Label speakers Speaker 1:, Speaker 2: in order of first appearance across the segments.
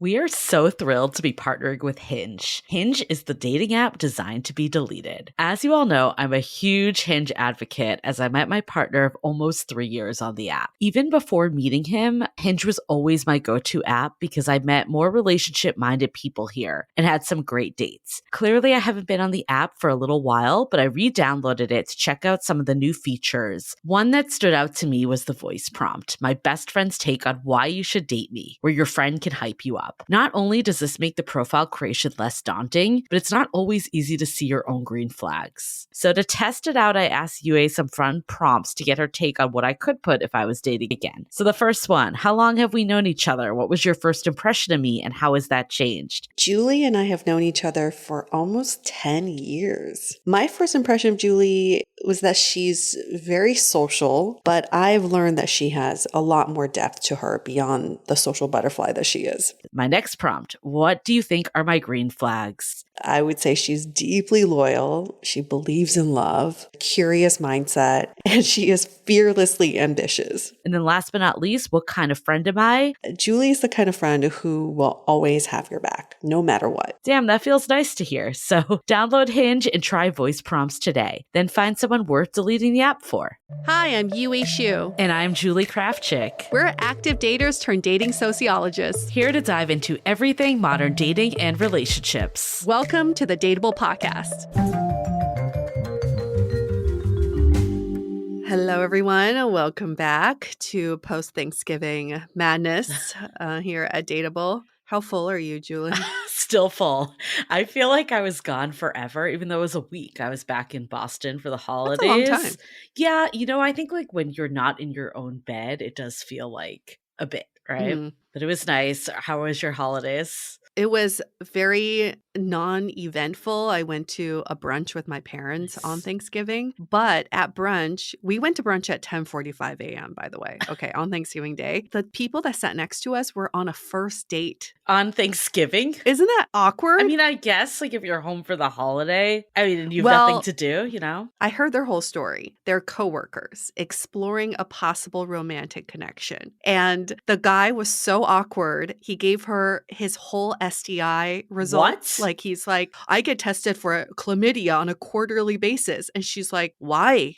Speaker 1: We are so thrilled to be partnering with Hinge. Hinge is the dating app designed to be deleted. As you all know, I'm a huge Hinge advocate as I met my partner of almost 3 years on the app. Even before meeting him, Hinge was always my go-to app because I met more relationship-minded people here and had some great dates. Clearly, I haven't been on the app for a little while, but I re-downloaded it to check out some of the new features. One that stood out to me was the voice prompt, my best friend's take on why you should date me, where your friend can hype you up. Not only does this make the profile creation less daunting, but it's not always easy to see your own green flags. So to test it out, I asked Yue some fun prompts to get her take on what I could put if I was dating again. So the first one, how long have we known each other? What was your first impression of me and how has that changed?
Speaker 2: Julie and I have known each other for almost 10 years. My first impression of Julie was that she's very social, but I've learned that she has a lot more depth to her beyond the social butterfly that she is.
Speaker 1: My next prompt, what do you think are my green flags?
Speaker 2: I would say she's deeply loyal. She believes in love, curious mindset, and she is fearlessly ambitious.
Speaker 1: And then last but not least, what kind of friend am I?
Speaker 2: Julie is the kind of friend who will always have your back, no matter what.
Speaker 1: Damn, that feels nice to hear. So download Hinge and try voice prompts today. Then find someone worth deleting the app for.
Speaker 3: Hi, I'm Yue Xu.
Speaker 1: And I'm Julie Kraftchick.
Speaker 3: We're active daters turned dating sociologists.
Speaker 1: Here to dive into everything modern dating and relationships.
Speaker 3: Welcome to the DATEABLE podcast.
Speaker 2: Hello, everyone. Welcome back to post-Thanksgiving madness here at DATEABLE. How full are you, Julie?
Speaker 1: Still full. I feel like I was gone forever, even though it was a week. I was back in Boston for the holidays.
Speaker 2: That's a long time.
Speaker 1: Yeah, I think like when you're not in your own bed, it does feel like a bit, right? But it was nice. How was your holidays?
Speaker 2: It was very non-eventful. I went to a brunch with my parents on Thanksgiving, but at brunch, we went to brunch at 10:45 a.m., by the way. Okay, on Thanksgiving Day. The people that sat next to us were on a first date.
Speaker 1: On Thanksgiving?
Speaker 2: Isn't that awkward?
Speaker 1: I mean, I guess like if you're home for the holiday, I mean, you have nothing to do,
Speaker 2: I heard their whole story. They're coworkers exploring a possible romantic connection. And the guy was so awkward, he gave her his whole STI results.
Speaker 1: What?
Speaker 2: Like, he's like, I get tested for chlamydia on a quarterly basis. And she's like, why?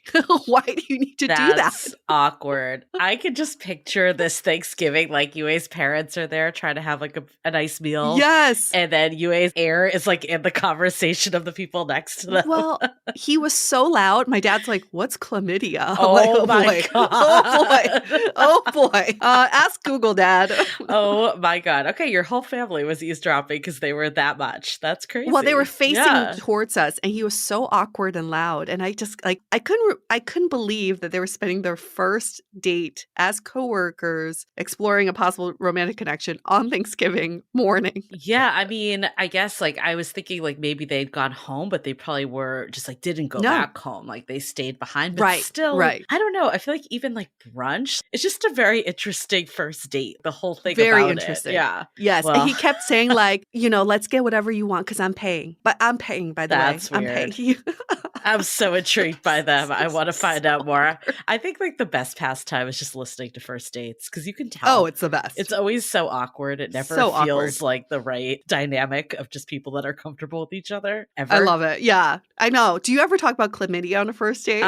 Speaker 2: Why do you need to do that?
Speaker 1: That's awkward. I could just picture this Thanksgiving, like Yue's parents are there trying to have like a nice meal.
Speaker 2: Yes.
Speaker 1: And then Yue's ear is like in the conversation of the people next to them.
Speaker 2: Well, he was so loud. My dad's like, what's chlamydia?
Speaker 1: Oh,
Speaker 2: like,
Speaker 1: my
Speaker 2: boy.
Speaker 1: God.
Speaker 2: Oh, boy. Oh, boy. Ask Google, Dad.
Speaker 1: Oh, my God. Okay, your whole family was eavesdropping because they were that much. That's crazy.
Speaker 2: Well, they were facing towards us, and he was so awkward and loud. And I just like I couldn't believe that they were spending their first date as coworkers exploring a possible romantic connection on Thanksgiving morning.
Speaker 1: Yeah, I mean, I guess like I was thinking like maybe they'd gone home, but they probably were just like didn't go back home. Like they stayed behind. But still, I don't know. I feel like even like brunch, it's just a very interesting first date. The whole thing
Speaker 2: very
Speaker 1: about
Speaker 2: interesting.
Speaker 1: It. Yeah.
Speaker 2: Yes. Well, and he kept saying like, let's get whatever you want because I'm paying. But I'm paying, by the way.
Speaker 1: That's weird.
Speaker 2: I'm paying you.
Speaker 1: I'm so intrigued by them. I want to find out more. I think like the best pastime is just listening to first dates because you can tell.
Speaker 2: Oh, it's the best.
Speaker 1: It's always so awkward. It never feels like the right dynamic of just people that are comfortable with each other. Ever.
Speaker 2: I love it. Yeah, I know. Do you ever talk about chlamydia on a first date?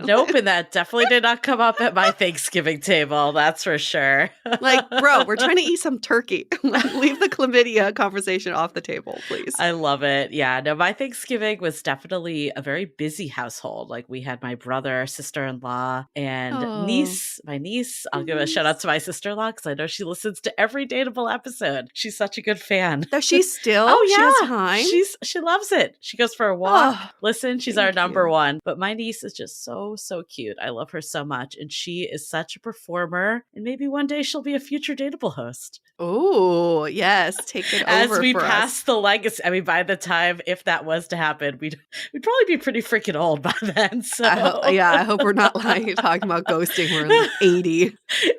Speaker 1: Nope. And that definitely did not come up at my Thanksgiving table. That's for sure.
Speaker 2: Like, bro, we're trying to eat some turkey. Leave the chlamydia conversation off the table, please.
Speaker 1: I love it. Yeah. No, my Thanksgiving was definitely a very busy household. Like we had my brother, sister-in-law, and niece. My niece. I'll give a shout out to my sister-in-law because I know she listens to every Dateable episode. She's such a good fan.
Speaker 2: Does she still?
Speaker 1: Oh yeah,
Speaker 2: she has time.
Speaker 1: She loves it. She goes for a walk. Listen, she's our number one. But my niece is just so cute. I love her so much, and she is such a performer. And maybe one day she'll be a future Dateable host.
Speaker 2: Oh yes, take it over
Speaker 1: as we
Speaker 2: for
Speaker 1: pass
Speaker 2: us.
Speaker 1: The legacy. I mean, by the time if that was to happen, we'd probably be pretty freaking old by then. So
Speaker 2: I hope we're not like talking about ghosting. We're like 80.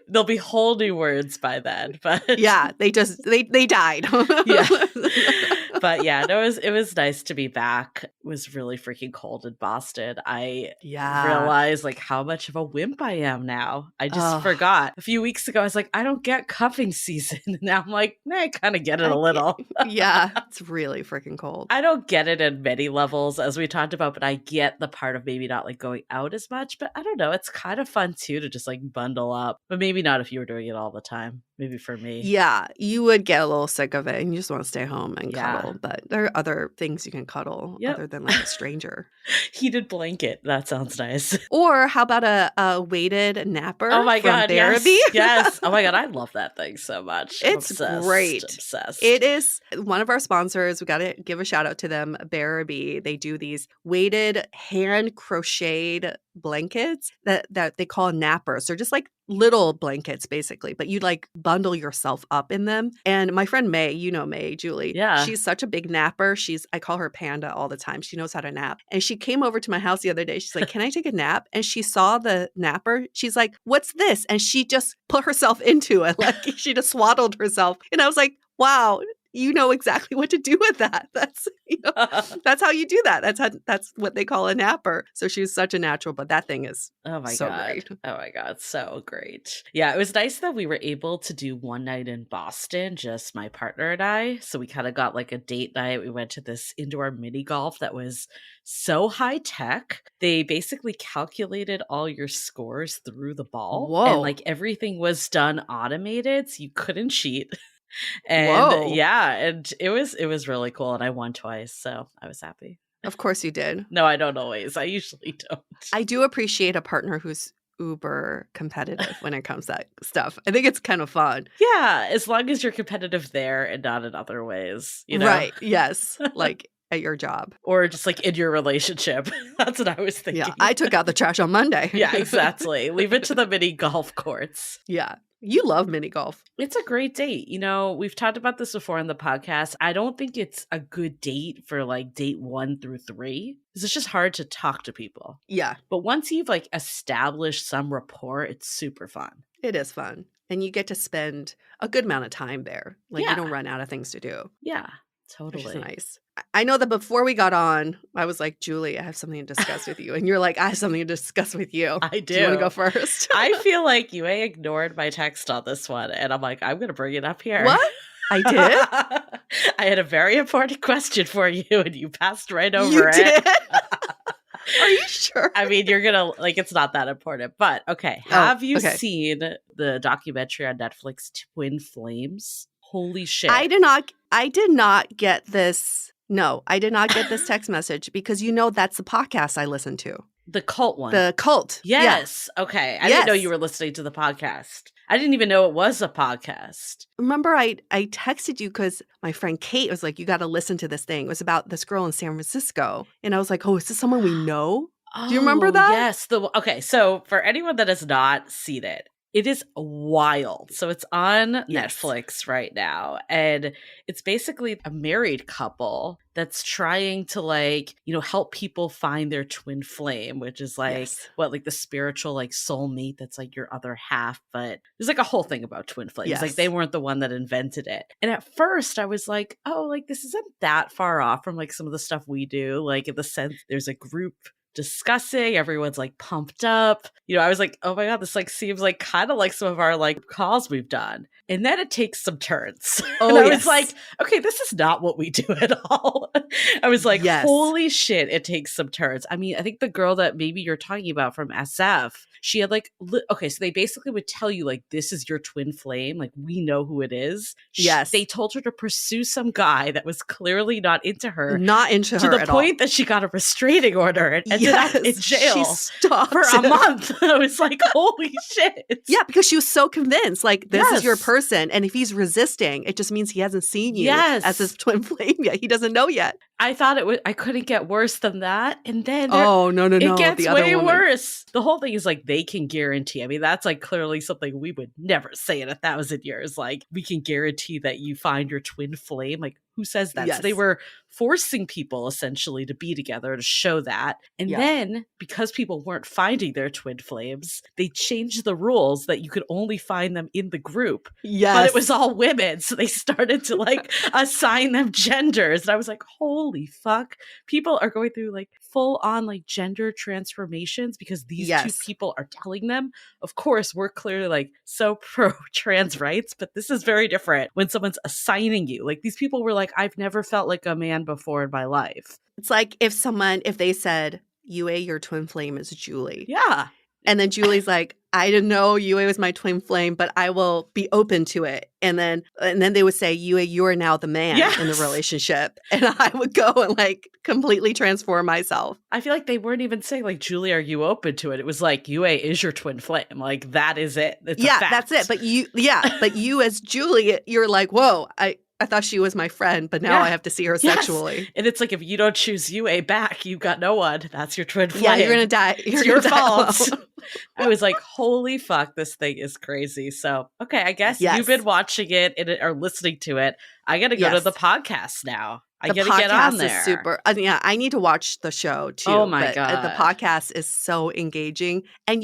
Speaker 1: There'll be whole new words by then. But
Speaker 2: yeah, they died.
Speaker 1: Yeah. But yeah, no, it was nice to be back. It was really freaking cold in Boston. I realized like how much of a wimp I am now. I just forgot. A few weeks ago, I was like, I don't get cuffing season. And now I'm like, I kind of get it a little.
Speaker 2: Yeah, it's really freaking cold.
Speaker 1: I don't get it in many levels, as we talked about, but I get the part of maybe not like going out as much. But I don't know. It's kind of fun too to just like bundle up. But maybe not if you were doing it all the time. Maybe for me.
Speaker 2: Yeah, you would get a little sick of it and you just want to stay home and cuddle. But there are other things you can cuddle other than like a stranger.
Speaker 1: Heated blanket. That sounds nice.
Speaker 2: Or how about a weighted napper?
Speaker 1: Oh my God.
Speaker 2: Therapy?
Speaker 1: Yes. Oh my God. I love that thing so much.
Speaker 2: It's great.
Speaker 1: Obsessed.
Speaker 2: It is one of our sponsors. We got to give a shout out to them. Therapy. They do these weighted hand crocheted blankets that they call nappers. They're just like little blankets basically, but you like bundle yourself up in them. And my friend May, you know May, Julie.
Speaker 1: Yeah.
Speaker 2: She's such a big napper. I call her Panda all the time. She knows how to nap. And she came over to my house the other day. She's like, can I take a nap? And she saw the napper. She's like, what's this? And she just put herself into it. Like she just swaddled herself. And I was like, wow, you know exactly what to do with that. That's, that's how you do that. That's what they call a napper. So she was such a natural, but that thing is
Speaker 1: oh my
Speaker 2: so
Speaker 1: God.
Speaker 2: great.
Speaker 1: Oh my God. So great. Yeah. It was nice that we were able to do one night in Boston, just my partner and I. So we kind of got like a date night. We went to this indoor mini golf that was so high tech. They basically calculated all your scores through the ball.
Speaker 2: Whoa.
Speaker 1: And like everything was done automated. So you couldn't cheat. And
Speaker 2: Whoa.
Speaker 1: yeah, and it was really cool. And I won twice. So I was happy.
Speaker 2: Of course you did.
Speaker 1: No, I don't always. I usually don't.
Speaker 2: I do appreciate a partner who's uber competitive when it comes to that stuff. I think it's kind of fun.
Speaker 1: Yeah, as long as you're competitive there and not in other ways, you know?
Speaker 2: Right. Yes. Like at your job.
Speaker 1: Or just like in your relationship. That's what I was thinking.
Speaker 2: Yeah. I took out the trash on Monday.
Speaker 1: Yeah, exactly. Leave it to the mini golf courts.
Speaker 2: Yeah. You love mini golf.
Speaker 1: It's a great date. You know, we've talked about this before on the podcast. I don't think it's a good date for like date 1 through 3 because it's just hard to talk to people.
Speaker 2: Yeah.
Speaker 1: But once you've like established some rapport, it's super fun.
Speaker 2: It is fun. And you get to spend a good amount of time there. Like you don't run out of things to do.
Speaker 1: Yeah, totally.
Speaker 2: Which is nice. I know that before we got on, I was like, Julie, I have something to discuss with you. And you're like, I have something to discuss with you.
Speaker 1: I do.
Speaker 2: Do you want to go first?
Speaker 1: I feel like you ignored my text on this one. And I'm like, I'm going to bring it up here.
Speaker 2: What? I did?
Speaker 1: I had a very important question for you and you passed right over
Speaker 2: you
Speaker 1: it.
Speaker 2: Did? Are you sure?
Speaker 1: I mean, you're going to, like, it's not that important. But, okay. Have you seen the documentary on Netflix, Twin Flames? Holy shit.
Speaker 2: I did not get this. No, I did not get this text message because that's the podcast I listen to.
Speaker 1: The cult one.
Speaker 2: The cult.
Speaker 1: Yes. Yeah. Okay. I didn't know you were listening to the podcast. I didn't even know it was a podcast.
Speaker 2: Remember, I texted you because my friend Kate was like, you got to listen to this thing. It was about this girl in San Francisco. And I was like, oh, is this someone we know? Do you remember that?
Speaker 1: Yes. Okay. So for anyone that has not seen it, it is wild. So it's on Netflix right now. And it's basically a married couple that's trying to help people find their twin flame, which is like the spiritual soulmate that's like your other half. But there's like a whole thing about twin flames.
Speaker 2: Yes.
Speaker 1: Like they weren't the one that invented it. And at first I was like, oh, like this isn't that far off from like some of the stuff we do. Like in the sense there's a group discussing, everyone's like pumped up. I was like, oh my God, this seems like kind of like some of our calls we've done. And then it takes some turns.
Speaker 2: Oh,
Speaker 1: and I was like, okay, this is not what we do at all. I was like, holy shit, it takes some turns. I mean, I think the girl that maybe you're talking about from SF, she had so they basically would tell you this is your twin flame. We know who it is.
Speaker 2: Yes.
Speaker 1: They told her to pursue some guy that was clearly not into her.
Speaker 2: Not into her
Speaker 1: to the
Speaker 2: at
Speaker 1: point
Speaker 2: all.
Speaker 1: that she got a restraining order and ended up in jail
Speaker 2: she stopped
Speaker 1: for a month. I was like, holy shit.
Speaker 2: Yeah, because she was so convinced, this is your person. And if he's resisting, it just means he hasn't seen you as his twin flame yet. He doesn't know yet.
Speaker 1: I thought I couldn't get worse than that. And then
Speaker 2: Oh, no.
Speaker 1: it gets
Speaker 2: The other
Speaker 1: way
Speaker 2: woman.
Speaker 1: worse. The whole thing is like, they can guarantee. I mean, that's like clearly something we would never say in 1,000 years. Like, we can guarantee that you find your twin flame. Like, who says that?
Speaker 2: Yes.
Speaker 1: So they were forcing people essentially to be together to show that. And
Speaker 2: Yeah.
Speaker 1: then because people weren't finding their twin flames, they changed the rules that you could only find them in the group.
Speaker 2: Yes.
Speaker 1: But it was all women. So they started to like assign them genders. And I was like, holy fuck. People are going through like full on like gender transformations because these two people are telling them. Of course, we're clearly like so pro trans rights, but this is very different when someone's assigning you. Like, these people were like, I've never felt like a man before in my life.
Speaker 2: It's like if they said, Yue, your twin flame is Julie.
Speaker 1: Yeah.
Speaker 2: And then Julie's like, I didn't know Yue was my twin flame, but I will be open to it. And then they would say, Yue, you are now the man in the relationship. And I would go and like completely transform myself.
Speaker 1: I feel like they weren't even saying like, Julie, are you open to it? It was like, Yue is your twin flame. Like, that is it. It's a fact.
Speaker 2: That's it. But you as Julie, you're like, whoa, I thought she was my friend, but now I have to see her sexually.
Speaker 1: And it's like, if you don't choose Yue back, you've got no one. That's your twin flame.
Speaker 2: Yeah, you're going to die.
Speaker 1: It's your fault. I was like, holy fuck, this thing is crazy. So, okay, I guess you've been watching it or listening to it. I got to go to the podcast now. I got to get on there.
Speaker 2: Is super. I need to watch the show too.
Speaker 1: Oh my God.
Speaker 2: The podcast is so engaging. And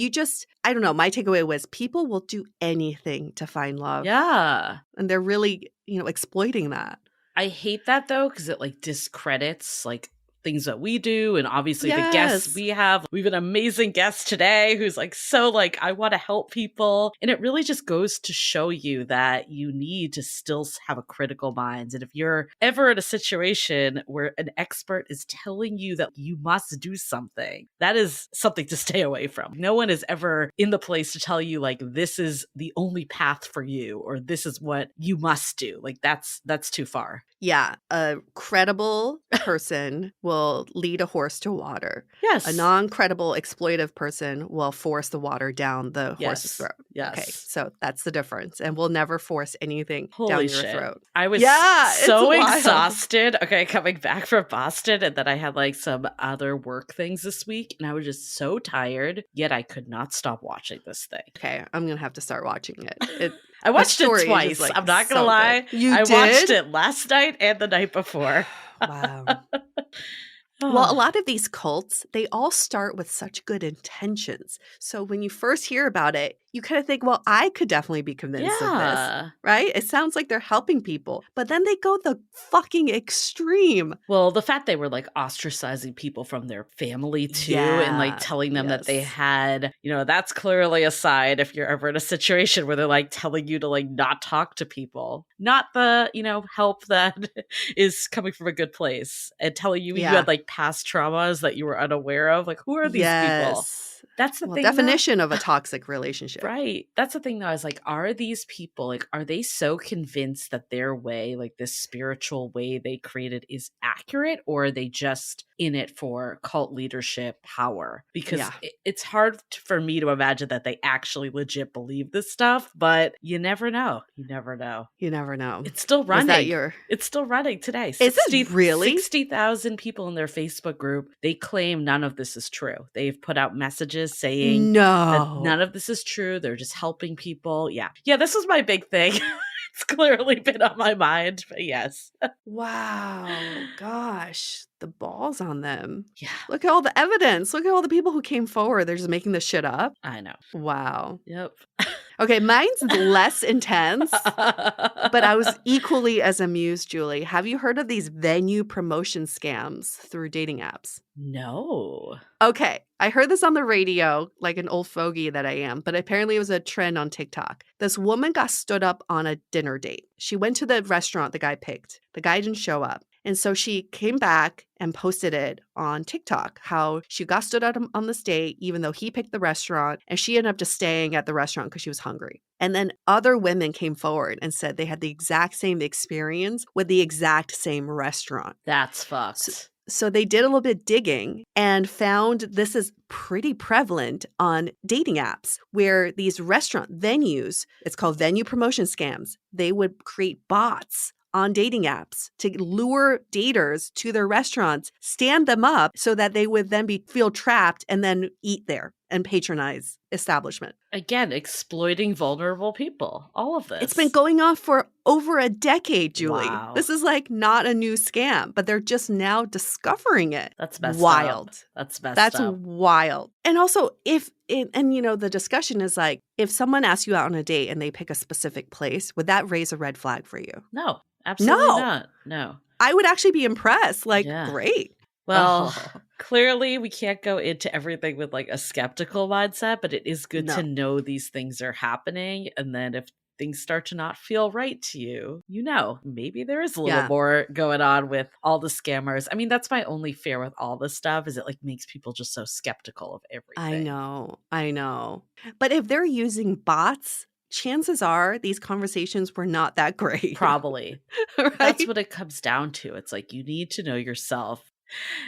Speaker 2: I don't know, my takeaway was people will do anything to find love.
Speaker 1: Yeah.
Speaker 2: And they're really, exploiting that.
Speaker 1: I hate that though, because it like discredits like things that we do, and obviously the guests we have an amazing guest today who's like so like, I want to help people, and it really just goes to show you that you need to still have a critical mind. And if you're ever in a situation where an expert is telling you that you must do something, that is something to stay away from. No one is ever in the place to tell you like, this is the only path for you, or this is what you must do. Like, that's too far.
Speaker 2: Yeah, a credible person will lead a horse to water.
Speaker 1: Yes.
Speaker 2: A non-credible, exploitive person will force the water down the horse's throat.
Speaker 1: Yes.
Speaker 2: Okay, so that's the difference. And we'll never force anything
Speaker 1: Holy
Speaker 2: down your
Speaker 1: shit.
Speaker 2: throat.
Speaker 1: I was
Speaker 2: it's
Speaker 1: so
Speaker 2: wild.
Speaker 1: exhausted. Okay, coming back from Boston, and then I had like some other work things this week, and I was just so tired, yet I could not stop watching this thing.
Speaker 2: Okay, I'm going to have to start watching it.
Speaker 1: I watched it twice. Like, I'm not going to lie.
Speaker 2: You did?
Speaker 1: Watched it last night and the night before.
Speaker 2: Wow. Well, a lot of these cults, they all start with such good intentions. So when you first hear about it, you kind of think, well, I could definitely be convinced of this, right? It sounds like they're helping people, but then they go the fucking extreme.
Speaker 1: Well, the fact they were like ostracizing people from their family too, and like telling them that they had, that's clearly a sign if you're ever in a situation where they're like telling you to like not talk to people, not the, help that is coming from a good place, and telling you you had like past traumas that you were unaware of. Like, who are these people? That's the thing.
Speaker 2: Definition of a toxic relationship.
Speaker 1: Right. That's the thing, though. I was like, are these people, like, are they so convinced that their way, like this spiritual way they created, is accurate, or are they just in it for cult leadership power? Because it's hard for me to imagine that they actually legit believe this stuff, but you never know. You never know.
Speaker 2: You never know.
Speaker 1: It's still running.
Speaker 2: Is that
Speaker 1: It's still running today.
Speaker 2: Is it really?
Speaker 1: 60,000 people in their Facebook group. They claim none of this is true. They've put out messages saying that none of this is true. They're just helping people. Yeah. This was my big thing. It's clearly been on my mind, but yes.
Speaker 2: Wow. Gosh. The balls on them.
Speaker 1: Yeah.
Speaker 2: Look at all the evidence. Look at all the people who came forward. They're just making this shit up.
Speaker 1: I know.
Speaker 2: Wow.
Speaker 1: Yep.
Speaker 2: Okay, mine's less intense, but I was equally as amused, Julie. Have you heard of these venue promotion scams through dating apps?
Speaker 1: No.
Speaker 2: Okay, I heard this on the radio, like an old fogey that I am, but apparently it was a trend on TikTok. This woman got stood up on a dinner date. She went to the restaurant the guy picked. The guy didn't show up. And so she came back and posted it on TikTok, how she got stood up on this date, even though he picked the restaurant, and she ended up just staying at the restaurant because she was hungry. And then other women came forward and said they had the exact same experience with the exact same restaurant.
Speaker 1: That's fucked.
Speaker 2: So they did a little bit digging and found this is pretty prevalent on dating apps where these restaurant venues, it's called venue promotion scams, they would create bots on dating apps to lure daters to their restaurants, stand them up so that they would then feel trapped and then eat there and patronize establishment.
Speaker 1: Again, exploiting vulnerable people. All of this.
Speaker 2: It's been going on for over a decade, Julie.
Speaker 1: Wow.
Speaker 2: This is like not a new scam, but they're just now discovering it.
Speaker 1: That's messed
Speaker 2: wild.
Speaker 1: up. That's messed
Speaker 2: That's
Speaker 1: up.
Speaker 2: wild. And also, the discussion is like, if someone asks you out on a date and they pick a specific place, would that raise a red flag for you?
Speaker 1: No, absolutely
Speaker 2: No.
Speaker 1: not. No.
Speaker 2: I would actually be impressed. Like,
Speaker 1: Yeah.
Speaker 2: great.
Speaker 1: Well, clearly we can't go into everything with like a skeptical mindset, but it is good to know these things are happening. And then if things start to not feel right to you, maybe there is a little more going on with all the scammers. I mean, that's my only fear with all this stuff is it like makes people just so skeptical of everything.
Speaker 2: I know. But if they're using bots, chances are these conversations were not that great.
Speaker 1: Probably.
Speaker 2: Right?
Speaker 1: That's what it comes down to. It's like you need to know yourself.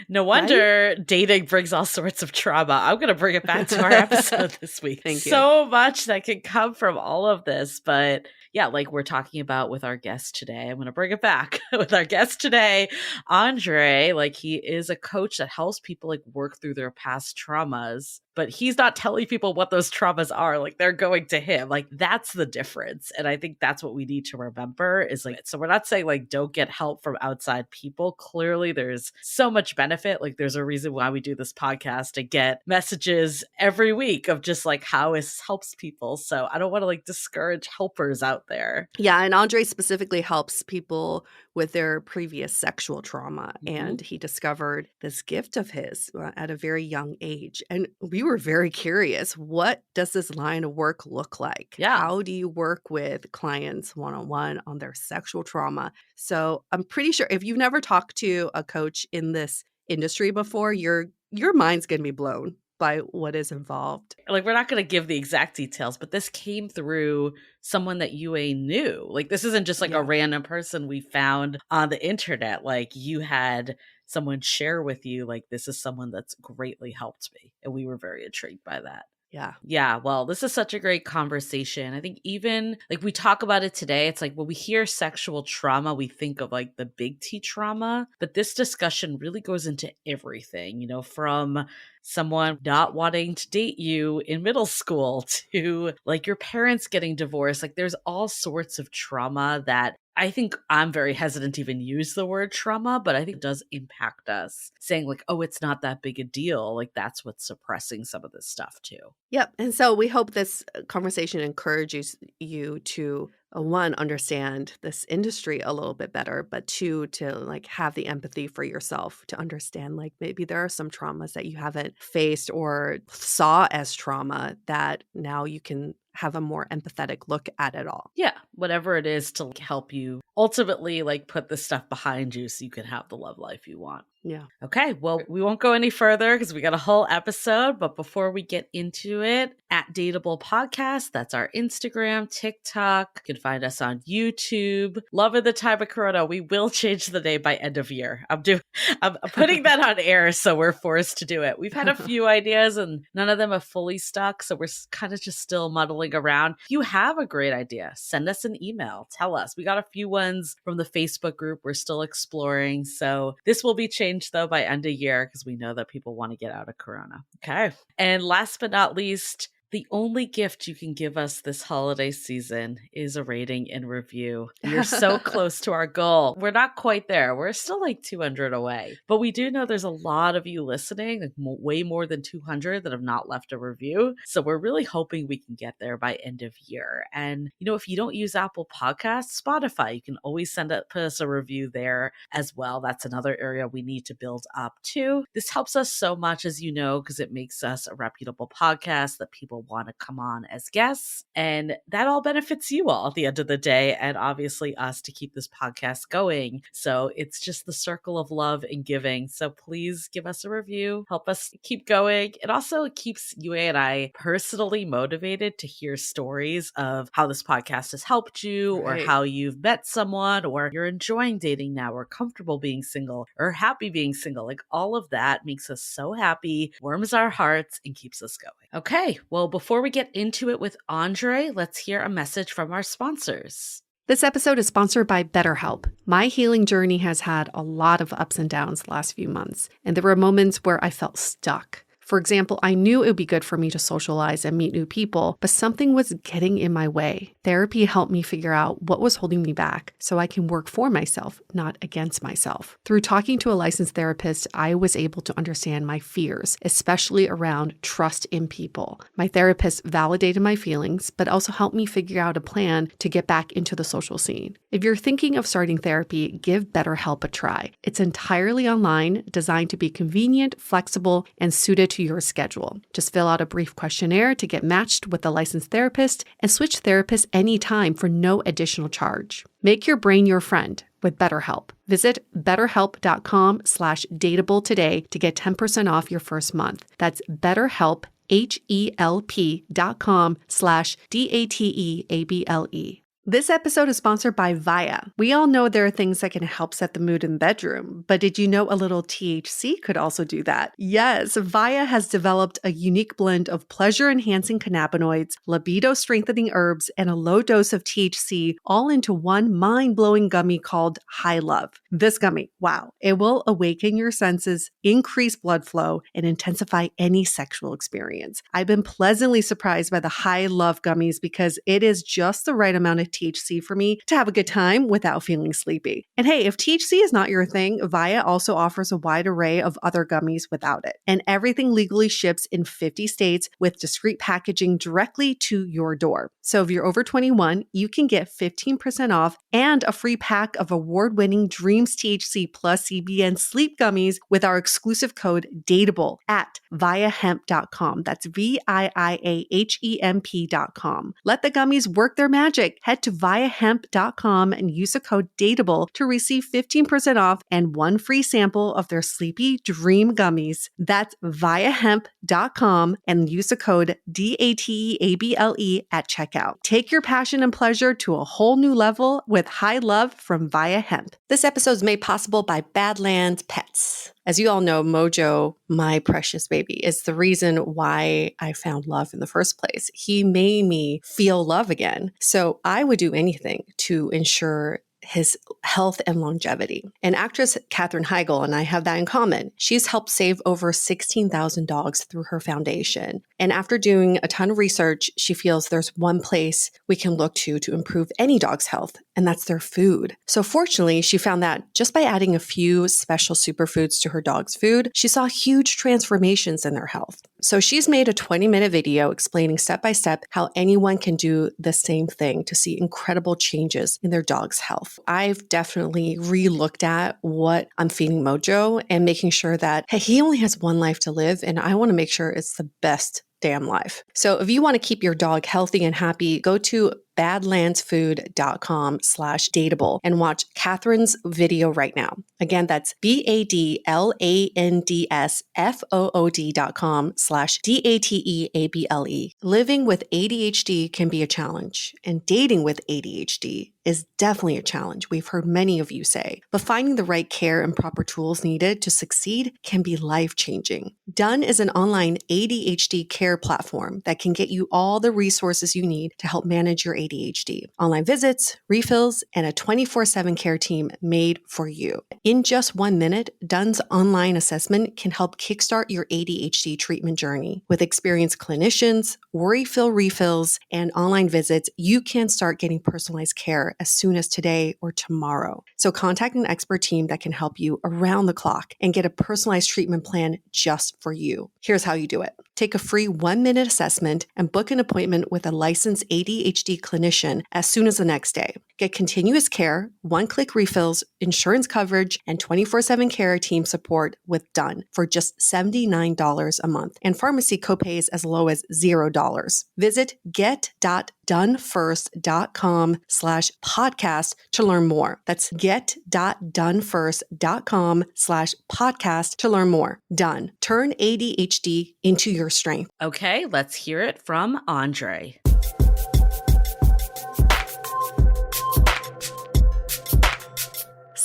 Speaker 1: No wonder dating brings all sorts of trauma. I'm going to bring it back to our episode this week.
Speaker 2: Thank you.
Speaker 1: So much that can come from all of this. But yeah, like we're talking about with our guest today, I'm going to bring it back with our guest today, Andre. Like he is a coach that helps people like work through their past traumas. But he's not telling people what those traumas are. Like they're going to him. Like that's the difference. And I think that's what we need to remember is like, so we're not saying like don't get help from outside people. Clearly there's so much benefit. Like there's a reason why we do this podcast to get messages every week of just like how it helps people. So I don't want to like discourage helpers out there.
Speaker 2: Yeah. And Andre specifically helps people with their previous sexual trauma. And he discovered this gift of his at a very young age. And we were very curious. What does this line of work look like?
Speaker 1: Yeah.
Speaker 2: How do you work with clients one-on-one on their sexual trauma? So I'm pretty sure if you've never talked to a coach in this industry before, your mind's going to be blown by what is involved.
Speaker 1: Like, we're not going to give the exact details, but this came through someone that Yue knew. Like, this isn't just like a random person we found on the internet. Like, you had someone share with you, like, this is someone that's greatly helped me. And we were very intrigued by that.
Speaker 2: Yeah.
Speaker 1: Yeah. Well, this is such a great conversation. I think even like we talk about it today, it's like when we hear sexual trauma, we think of like the big T trauma, but this discussion really goes into everything, you know, from someone not wanting to date you in middle school to like your parents getting divorced. Like there's all sorts of trauma that I think I'm very hesitant to even use the word trauma, but I think it does impact us saying like, oh, it's not that big a deal. Like that's what's suppressing some of this stuff too.
Speaker 2: Yep. And so we hope this conversation encourages you to, one, understand this industry a little bit better, but two, to like have the empathy for yourself to understand like maybe there are some traumas that you haven't faced or saw as trauma that now you can have a more empathetic look at it all.
Speaker 1: Yeah, whatever it is to help you ultimately like put this stuff behind you so you can have the love life you want.
Speaker 2: Yeah.
Speaker 1: Okay, well, we won't go any further because we got a whole episode. But before we get into it, at DATEABLE Podcast, that's our Instagram, TikTok. You can find us on YouTube. Loving the time of Corona. We will change the name by end of year. I'm putting that on air, so we're forced to do it. We've had a few ideas and none of them have fully stuck, so we're kind of just still muddling around. If you have a great idea, send us an email. Tell us. We got a few ones from the Facebook group we're still exploring. So this will be changed though by end of year because we know that people want to get out of Corona. Okay. And last but not least, the only gift you can give us this holiday season is a rating and review. We're so close to our goal. We're not quite there. We're still like 200 away. But we do know there's a lot of you listening, like way more than 200 that have not left a review. So we're really hoping we can get there by end of year. And, you know, if you don't use Apple Podcasts, Spotify, you can always put us a review there as well. That's another area we need to build up too. This helps us so much, as you know, because it makes us a reputable podcast that people want to come on as guests, and that all benefits you all at the end of the day, and obviously us to keep this podcast going. So it's just the circle of love and giving. So please give us a review, help us keep going. It also keeps you and I personally motivated to hear stories of how this podcast has helped you, or how you've met someone, or you're enjoying dating now, or comfortable being single, or happy being single. Like all of that makes us so happy, warms our hearts, and keeps us going. Okay, well, before we get into it with Andre, let's hear a message from our sponsors.
Speaker 3: This episode is sponsored by BetterHelp. My healing journey has had a lot of ups and downs the last few months, and there were moments where I felt stuck. For example, I knew it would be good for me to socialize and meet new people, but something was getting in my way. Therapy helped me figure out what was holding me back so I can work for myself, not against myself. Through talking to a licensed therapist, I was able to understand my fears, especially around trust in people. My therapist validated my feelings, but also helped me figure out a plan to get back into the social scene. If you're thinking of starting therapy, give BetterHelp a try. It's entirely online, designed to be convenient, flexible, and suited to your schedule. Just fill out a brief questionnaire to get matched with a licensed therapist and switch therapists anytime for no additional charge. Make your brain your friend with BetterHelp. Visit betterhelp.com/dateable today to get 10% off your first month. That's BetterHelp, HELP.com/DATEABLE. This episode is sponsored by Via. We all know there are things that can help set the mood in the bedroom, but did you know a little THC could also do that? Yes, Via has developed a unique blend of pleasure-enhancing cannabinoids, libido-strengthening herbs, and a low dose of THC all into one mind-blowing gummy called High Love. This gummy, wow, it will awaken your senses, increase blood flow, and intensify any sexual experience. I've been pleasantly surprised by the High Love gummies because it is just the right amount of THC for me to have a good time without feeling sleepy. And hey, if THC is not your thing, Via also offers a wide array of other gummies without it. And everything legally ships in 50 states with discreet packaging directly to your door. So if you're over 21, you can get 15% off and a free pack of award-winning Dreams THC plus CBN sleep gummies with our exclusive code DATEABLE at viahemp.com. That's VIIAHEMP.com. Let the gummies work their magic. Head to viahemp.com and use the code DATEABLE to receive 15% off and one free sample of their Sleepy Dream gummies. That's viahemp.com and use the code DATEABLE at checkout. Take your passion and pleasure to a whole new level with High Love from Via Hemp. This episode is made possible by Badlands Pets. As you all know, Mojo, my precious baby, is the reason why I found love in the first place. He made me feel love again. So I would do anything to ensure his health and longevity. And actress Katherine Heigl and I have that in common. She's helped save over 16,000 dogs through her foundation. And after doing a ton of research, she feels there's one place we can look to improve any dog's health, and that's their food. So fortunately, she found that just by adding a few special superfoods to her dog's food, she saw huge transformations in their health. So she's made a 20-minute video explaining step-by-step how anyone can do the same thing to see incredible changes in their dog's health. I've definitely re-looked at what I'm feeding Mojo and making sure that, hey, he only has one life to live, and I want to make sure it's the best damn life. So if you want to keep your dog healthy and happy, go to badlandsfood.com/dateable and watch Catherine's video right now. Again, that's badlandsfood.com/DATEABLE. Living with ADHD can be a challenge, and dating with ADHD is definitely a challenge, we've heard many of you say. But finding the right care and proper tools needed to succeed can be life-changing. Done is an online ADHD care platform that can get you all the resources you need to help manage your ADHD. Online visits, refills, and a 24/7 care team made for you. In just 1 minute, Done's online assessment can help kickstart your ADHD treatment journey. With experienced clinicians, worry-fill refills, and online visits, you can start getting personalized care as soon as today or tomorrow. So contact an expert team that can help you around the clock and get a personalized treatment plan just for you. Here's how you do it. Take a free 1-minute assessment and book an appointment with a licensed ADHD clinician as soon as the next day. Get continuous care, one-click refills, insurance coverage, and 24/7 care team support with Done for just $79 a month, and pharmacy copays as low as $0. Visit get.donefirst.com/podcast to learn more. That's get.donefirst.com/podcast to learn more. Done. Turn ADHD into your strength.
Speaker 1: Okay, let's hear it from Andre.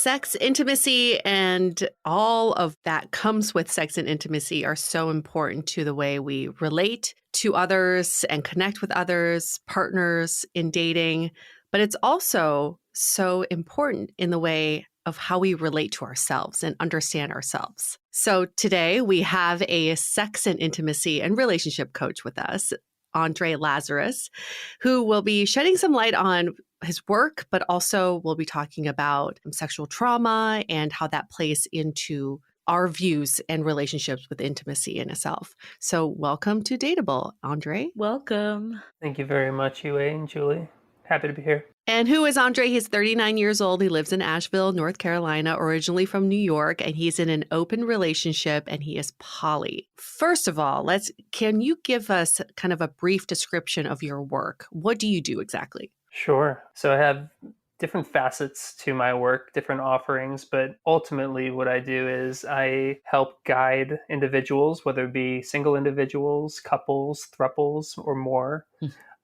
Speaker 2: Sex, intimacy, and all of that comes with sex and intimacy are so important to the way we relate to others and connect with others, partners in dating. but it's also so important in the way of how we relate to ourselves and understand ourselves. So today we have a sex and intimacy and relationship coach with us, Andre Lazarus, who will be shedding some light on his work, but also we'll be talking about sexual trauma and how that plays into our views and relationships with intimacy in itself. So welcome to Dateable, Andre.
Speaker 1: Welcome.
Speaker 4: Thank you very much, UA and Julie. Happy to be here.
Speaker 2: And who is Andre? He's 39 years old. He lives in Asheville, North Carolina, originally from New York, and he's in an open relationship and he is poly. First of all, can you give us kind of a brief description of your work? What do you do exactly?
Speaker 4: Sure. So I have different facets to my work, different offerings, but ultimately what I do is I help guide individuals, whether it be single individuals, couples, thruples, or more,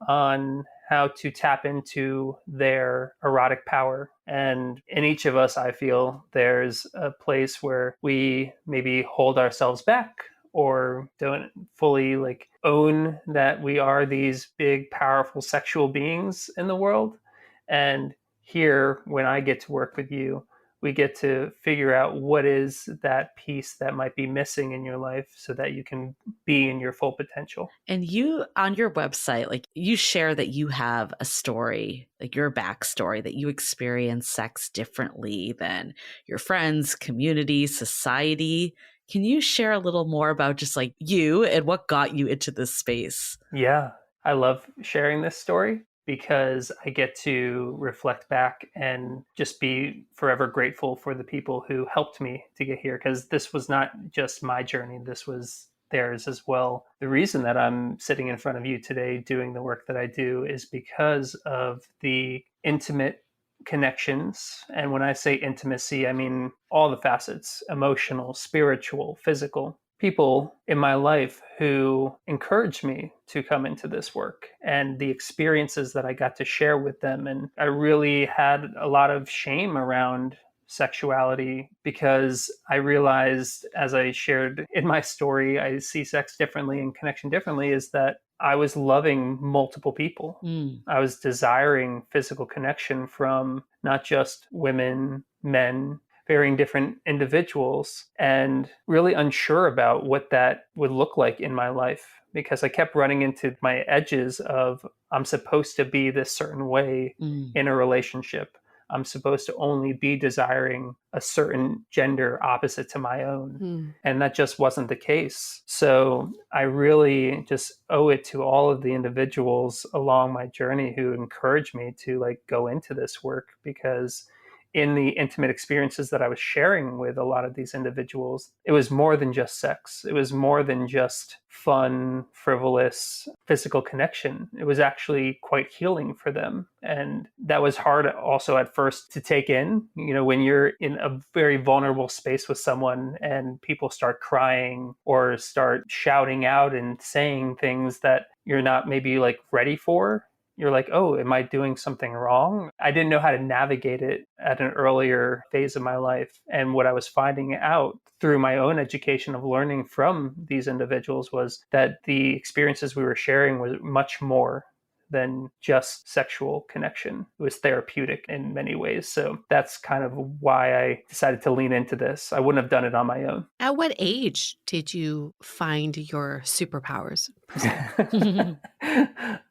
Speaker 4: on how to tap into their erotic power. And in each of us, I feel there's a place where we maybe hold ourselves back or don't fully own that we are these big, powerful sexual beings in the world. And here, when I get to work with you, we get to figure out what is that piece that might be missing in your life so that you can be in your full potential.
Speaker 1: And you, on your website, you share that you have a story, your backstory, that you experience sex differently than your friends, community, society. Can you share a little more about just you and what got you into this space?
Speaker 4: Yeah, I love sharing this story because I get to reflect back and just be forever grateful for the people who helped me to get here, because this was not just my journey, this was theirs as well. The reason that I'm sitting in front of you today doing the work that I do is because of the intimate connections. And when I say intimacy, I mean all the facets: emotional, spiritual, physical. People in my life who encouraged me to come into this work and the experiences that I got to share with them. And I really had a lot of shame around sexuality because I realized, as I shared in my story, I see sex differently and connection differently, is that I was loving multiple people. I was desiring physical connection from not just women, men, varying different individuals, and really unsure about what that would look like in my life, because I kept running into my edges of, I'm supposed to be this certain way in a relationship. I'm supposed to only be desiring a certain gender opposite to my own. And that just wasn't the case. So I really just owe it to all of the individuals along my journey who encouraged me to go into this work, because in the intimate experiences that I was sharing with a lot of these individuals, it was more than just sex. It was more than just fun, frivolous, physical connection. It was actually quite healing for them. And that was hard also at first to take in. When you're in a very vulnerable space with someone and people start crying or start shouting out and saying things that you're not maybe ready for, you're like, oh, am I doing something wrong? I didn't know how to navigate it at an earlier phase of my life. And what I was finding out through my own education of learning from these individuals was that the experiences we were sharing was much more than just sexual connection. It was therapeutic in many ways. So that's kind of why I decided to lean into this. I wouldn't have done it on my own.
Speaker 2: At what age did you find your superpowers?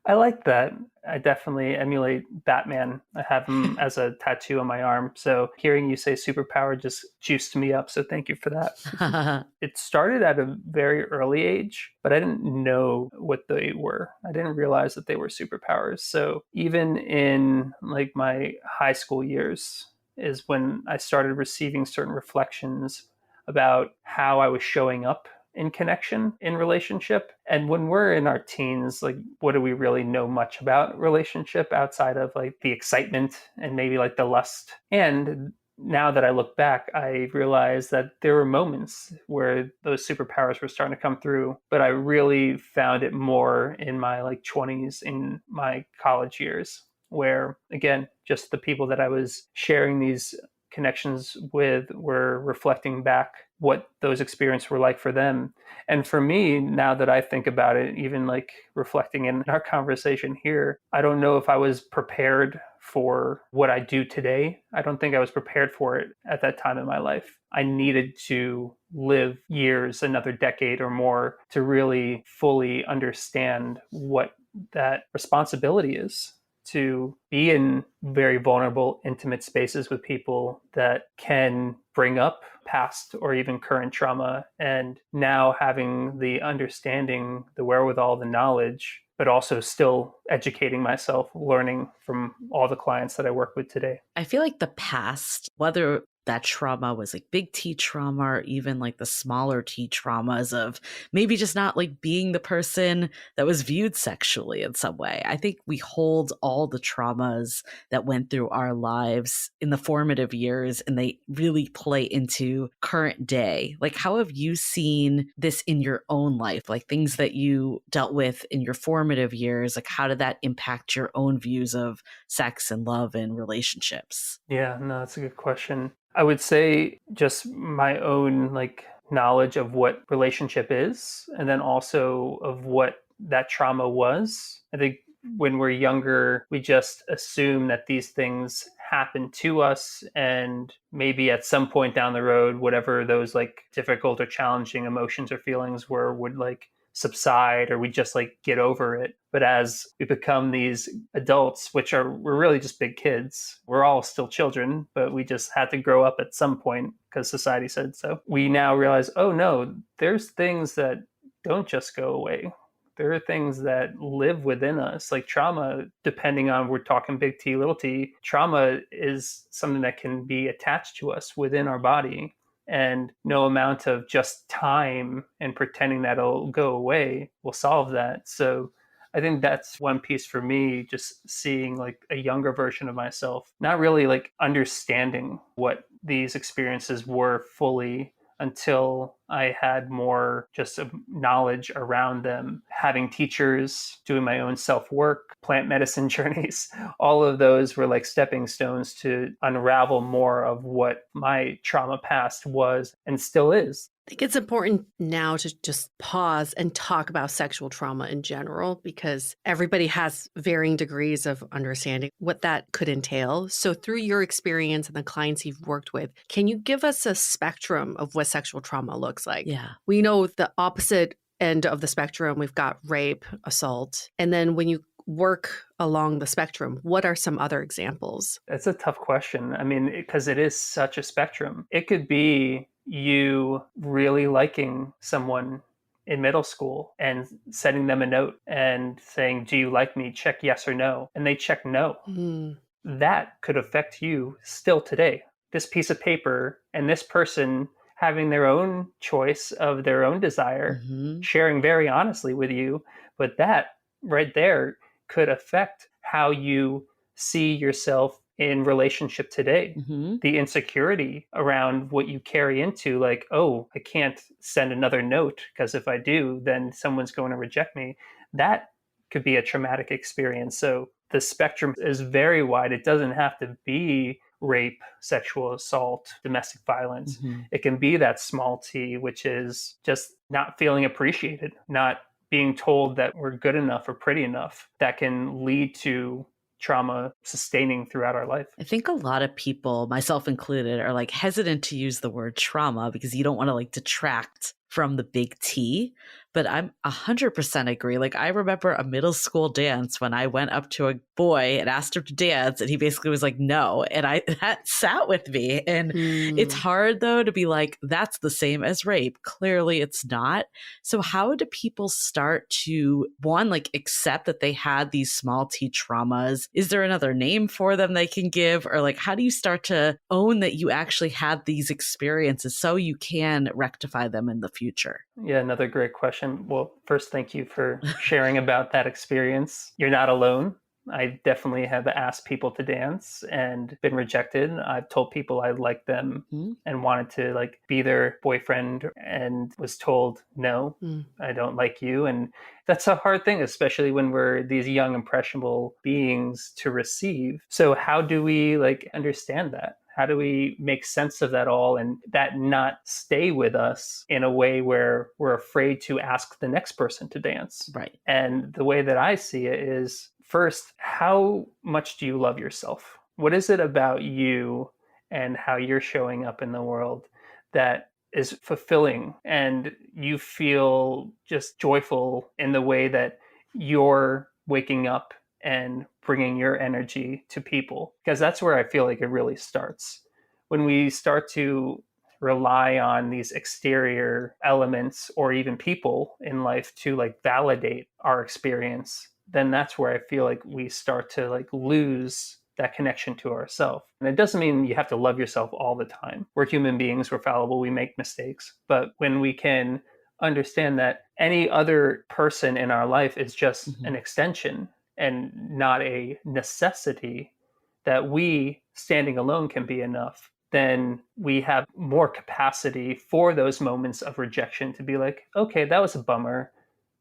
Speaker 4: I like that. I definitely emulate Batman. I have him as a tattoo on my arm. So hearing you say superpower just juiced me up. So thank you for that. It started at a very early age, but I didn't know what they were. I didn't realize that they were superpowers. So even in my high school years is when I started receiving certain reflections about how I was showing up in connection, in relationship. And when we're in our teens, what do we really know much about relationship outside of the excitement and maybe the lust? And now that I look back, I realize that there were moments where those superpowers were starting to come through, but I really found it more in my 20s, in my college years, where again, just the people that I was sharing these connections with were reflecting back what those experiences were like for them. And for me, now that I think about it, even reflecting in our conversation here, I don't know if I was prepared for what I do today. I don't think I was prepared for it at that time in my life. I needed to live years, another decade or more, to really fully understand what that responsibility is, to be in very vulnerable, intimate spaces with people that can bring up past or even current trauma. And now having the understanding, the wherewithal, the knowledge, but also still educating myself, learning from all the clients that I work with today.
Speaker 1: I feel like the past, whether that trauma was like big T trauma or even like the smaller T traumas of maybe just not like being the person that was viewed sexually in some way. I think we hold all the traumas that went through our lives in the formative years and they really play into current day. Like, how have you seen this in your own life? Like things that you dealt with in your formative years, like how did that impact your own views of sex and love and relationships?
Speaker 4: Yeah, no, that's a good question. I would say just my own knowledge of what relationship is, and then also of what that trauma was. I think when we're younger, we just assume that these things happen to us, and maybe at some point down the road, whatever those difficult or challenging emotions or feelings were would subside, or we just get over it. But as we become these adults, we're really just big kids, we're all still children, but we just had to grow up at some point because society said so. We now realize, oh no, there's things that don't just go away. There are things that live within us, like trauma, depending on, we're talking big T, little t, trauma is something that can be attached to us within our body. And no amount of just time and pretending that it'll go away will solve that. So I think that's one piece for me, just seeing a younger version of myself, not really understanding what these experiences were fully until I had more just knowledge around them. Having teachers, doing my own self-work, plant medicine journeys, all of those were stepping stones to unravel more of what my trauma past was and still is.
Speaker 2: I think it's important now to just pause and talk about sexual trauma in general, because everybody has varying degrees of understanding what that could entail. So through your experience and the clients you've worked with, can you give us a spectrum of what sexual trauma looks like?
Speaker 1: Yeah.
Speaker 2: We know the opposite end of the spectrum. We've got rape, assault. And then when you work along the spectrum, what are some other examples?
Speaker 4: That's a tough question. I mean, because it is such a spectrum. It could be you really liking someone in middle school and sending them a note and saying, do you like me? Check yes or no. And they check no. That could affect you still today. This piece of paper and this person having their own choice of their own desire, sharing very honestly with you, but that right there could affect how you see yourself in relationship today. The insecurity around what you carry into, oh, I can't send another note because if I do, then someone's going to reject me. That could be a traumatic experience. So the spectrum is very wide. It doesn't have to be rape, sexual assault, domestic violence. It can be that small t, which is just not feeling appreciated, not being told that we're good enough or pretty enough. That can lead to trauma sustaining throughout our life.
Speaker 1: I think a lot of people, myself included, are hesitant to use the word trauma because you don't want to detract from the big T, but I'm 100% agree. I remember a middle school dance when I went up to a boy and asked him to dance, and he basically was no. And that sat with me. And it's hard though to be that's the same as rape. Clearly it's not. So how do people start to, one, accept that they had these small T traumas? Is there another name for them they can give? Or how do you start to own that you actually had these experiences so you can rectify them in the future?
Speaker 4: Yeah, another great question. Well, first, thank you for sharing about that experience. You're not alone. I definitely have asked people to dance and been rejected. I've told people I liked them and wanted to be their boyfriend and was told, no, I don't like you. And that's a hard thing, especially when we're these young, impressionable beings to receive. So how do we understand that? How do we make sense of that all and that not stay with us in a way where we're afraid to ask the next person to dance?
Speaker 1: Right.
Speaker 4: And the way that I see it is first, how much do you love yourself? What is it about you and how you're showing up in the world that is fulfilling and you feel just joyful in the way that you're waking up and bringing your energy to people? Because that's where I feel like it really starts. When we start to rely on these exterior elements or even people in life to like validate our experience, then that's where I feel like we start to like lose that connection to ourselves. And it doesn't mean you have to love yourself all the time. We're human beings, we're fallible, we make mistakes. But when we can understand that any other person in our life is just an extension and not a necessity, that we standing alone can be enough, then we have more capacity for those moments of rejection to be like, okay, that was a bummer,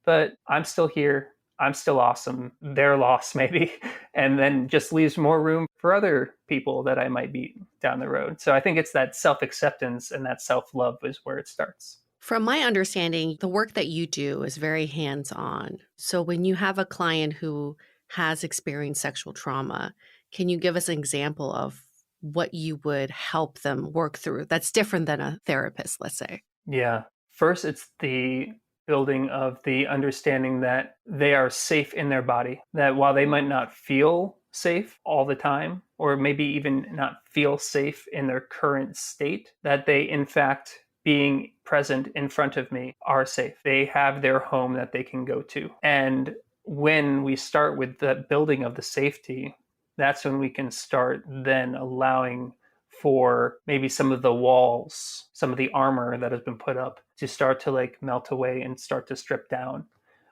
Speaker 4: but I'm still here. I'm still awesome. They're lost, maybe. And then just leaves more room for other people that I might meet down the road. So I think it's that self-acceptance and that self-love is where it starts.
Speaker 2: From my understanding, the work that you do is very hands-on. So when you have a client who has experienced sexual trauma, can you give us an example of what you would help them work through that's different than a therapist, let's say?
Speaker 4: Yeah. First, it's the building of the understanding that they are safe in their body, that while they might not feel safe all the time, or maybe even not feel safe in their current state, that they, in fact, being present in front of me, are safe. They have their home that they can go to. And when we start with the building of the safety, that's when we can start then allowing for maybe some of the walls, some of the armor that has been put up to start to like melt away and start to strip down.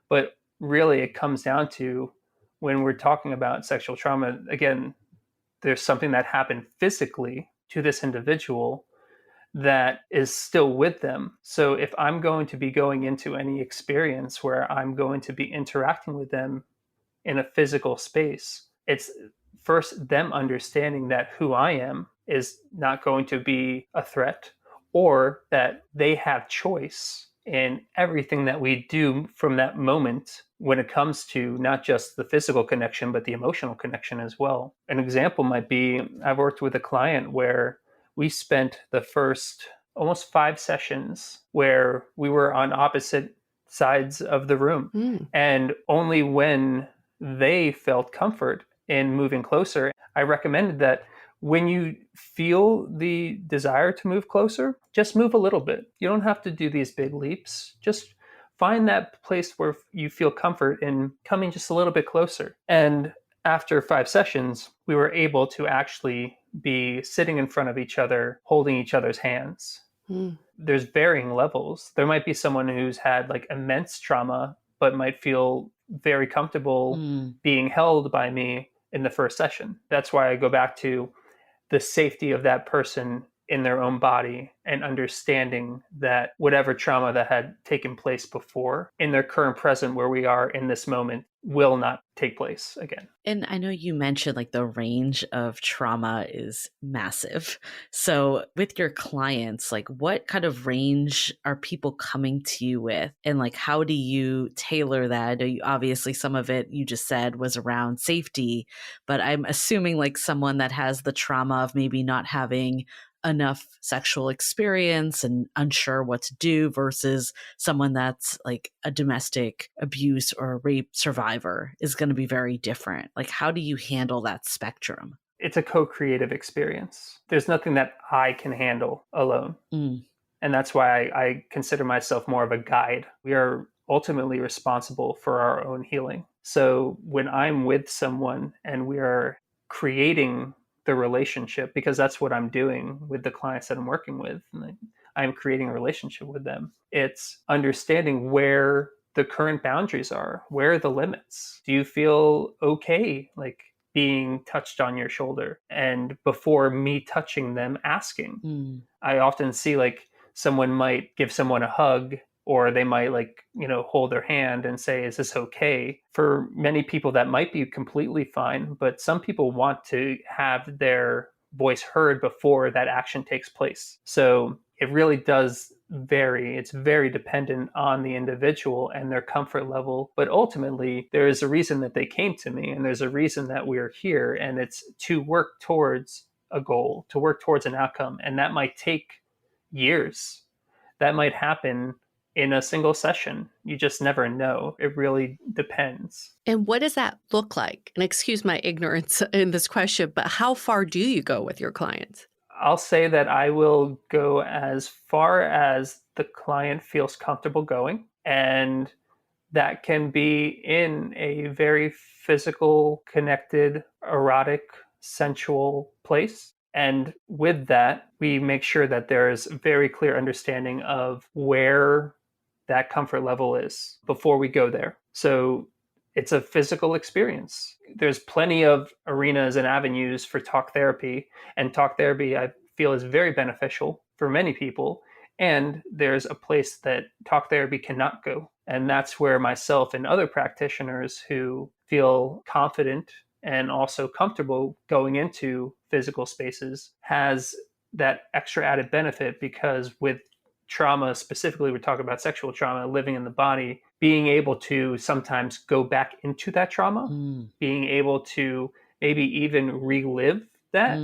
Speaker 4: But really it comes down to, when we're talking about sexual trauma, again, there's something that happened physically to this individual that is still with them. So if I'm going to be going into any experience where I'm going to be interacting with them in a physical space, it's first them understanding that who I am is not going to be a threat, or that they have choice in everything that we do from that moment when it comes to not just the physical connection, but the emotional connection as well. An example might be, I've worked with a client where we spent the first almost 5 sessions where we were on opposite sides of the room. And only when they felt comfort in moving closer, I recommended that when you feel the desire to move closer, just move a little bit. You don't have to do these big leaps. Just find that place where you feel comfort in coming just a little bit closer. And after 5 sessions, we were able to actually be sitting in front of each other, holding each other's hands. There's varying levels. There might be someone who's had like immense trauma, but might feel very comfortable being held by me in the first session. That's why I go back to the safety of that person in their own body and understanding that whatever trauma that had taken place before, in their current present where we are in this moment, will not take place again.
Speaker 1: And I know you mentioned like the range of trauma is massive. So with your clients, like what kind of range are people coming to you with? And like, how do you tailor that? Obviously, some of it you just said was around safety, but I'm assuming like someone that has the trauma of maybe not having enough sexual experience and unsure what to do versus someone that's like a domestic abuse or a rape survivor is going to be very different. Like, how do you handle that spectrum?
Speaker 4: It's a co-creative experience. There's nothing that I can handle alone. And that's why I consider myself more of a guide. We are ultimately responsible for our own healing. So when I'm with someone and we are creating the relationship, because that's what I'm doing with the clients that I'm working with, I'm creating a relationship with them. It's understanding where the current boundaries are, where are the limits. Do you feel okay like being touched on your shoulder? And before me touching them, asking. I often see like someone might give someone a hug, or they might like, hold their hand and say, is this okay? For many people that might be completely fine, but some people want to have their voice heard before that action takes place. So it really does vary. It's very dependent on the individual and their comfort level. But ultimately, there is a reason that they came to me, and there's a reason that we're here. And it's to work towards a goal, to work towards an outcome. And that might take years. That might happen in a single session. You just never know. It really depends.
Speaker 2: And what does that look like? And excuse my ignorance in this question, but how far do you go with your clients?
Speaker 4: I'll say that I will go as far as the client feels comfortable going. And that can be in a very physical, connected, erotic, sensual place. And with that, we make sure that there is very clear understanding of where that comfort level is before we go there. So it's a physical experience. There's plenty of arenas and avenues for talk therapy, and talk therapy I feel is very beneficial for many people. And there's a place that talk therapy cannot go. And that's where myself and other practitioners who feel confident and also comfortable going into physical spaces has that extra added benefit, because with trauma, specifically, we're talking about sexual trauma living in the body, being able to sometimes go back into that trauma, being able to maybe even relive that,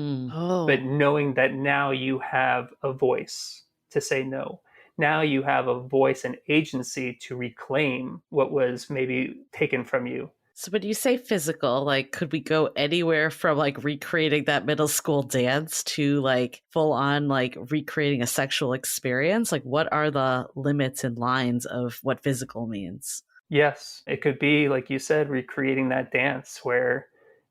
Speaker 4: but knowing that now you have a voice to say no. Now you have a voice and agency to reclaim what was maybe taken from you.
Speaker 1: So when you say physical, like, could we go anywhere from like recreating that middle school dance to like full on like recreating a sexual experience? Like, what are the limits and lines of what physical means?
Speaker 4: Yes, it could be, like you said, recreating that dance where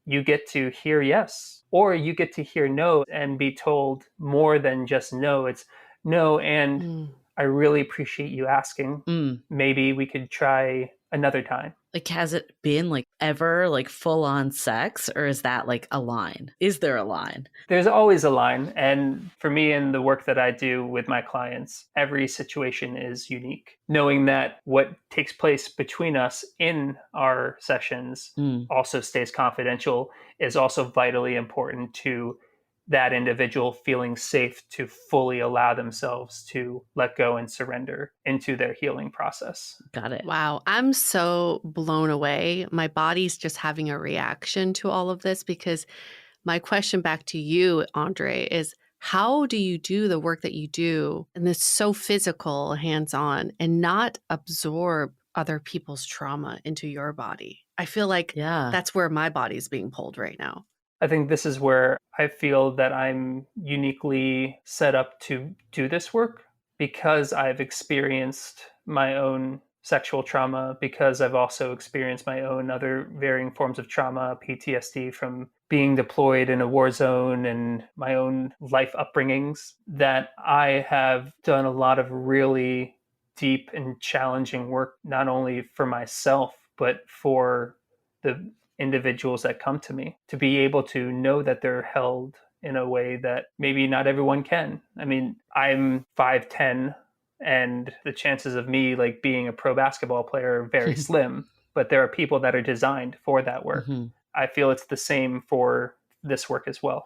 Speaker 4: you get to hear yes, or you get to hear no and be told more than just no. It's no, and I really appreciate you asking. Maybe we could try another time.
Speaker 1: Like, has it been like ever like full on sex, or is that like a line? Is there a line?
Speaker 4: There's always a line. And for me, in the work that I do with my clients, every situation is unique. Knowing that what takes place between us in our sessions also stays confidential is also vitally important to that individual feeling safe to fully allow themselves to let go and surrender into their healing process.
Speaker 1: Got it.
Speaker 2: Wow. I'm so blown away. My body's just having a reaction to all of this, because my question back to you, Andre, is how do you do the work that you do and it's so physical, hands-on, and not absorb other people's trauma into your body? I feel like that's where my body's being pulled right now.
Speaker 4: I think this is where I feel that I'm uniquely set up to do this work, because I've experienced my own sexual trauma, because I've also experienced my own other varying forms of trauma, PTSD from being deployed in a war zone and my own life upbringings, that I have done a lot of really deep and challenging work, not only for myself, but for the individuals that come to me, to be able to know that they're held in a way that maybe not everyone can. I mean, I'm 5'10", and the chances of me like being a pro basketball player are very slim, but there are people that are designed for that work. I feel it's the same for this work as well.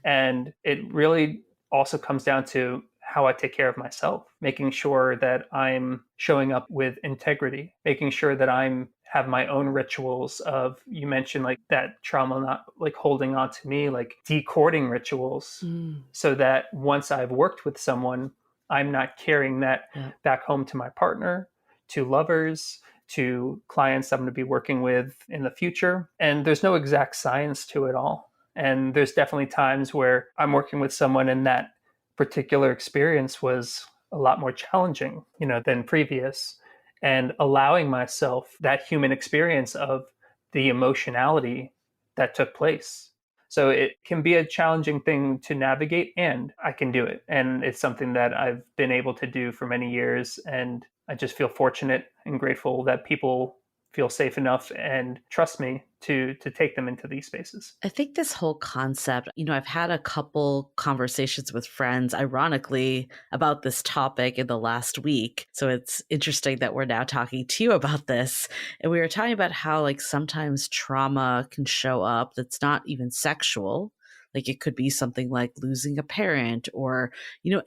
Speaker 4: And it really also comes down to how I take care of myself, making sure that I'm showing up with integrity, making sure that I'm have my own rituals of, you mentioned like that trauma not like holding on to me, like decording rituals, so that once I've worked with someone, I'm not carrying that back home to my partner, to lovers, to clients I'm going to be working with in the future. And there's no exact science to it all. And there's definitely times where I'm working with someone and that particular experience was a lot more challenging, than previous. And allowing myself that human experience of the emotionality that took place. So it can be a challenging thing to navigate, and I can do it. And it's something that I've been able to do for many years. And I just feel fortunate and grateful that people feel safe enough and trust me to take them into these spaces.
Speaker 1: I think this whole concept, I've had a couple conversations with friends, ironically, about this topic in the last week. So it's interesting that we're now talking to you about this. And we were talking about how like sometimes trauma can show up that's not even sexual. Like it could be something like losing a parent or,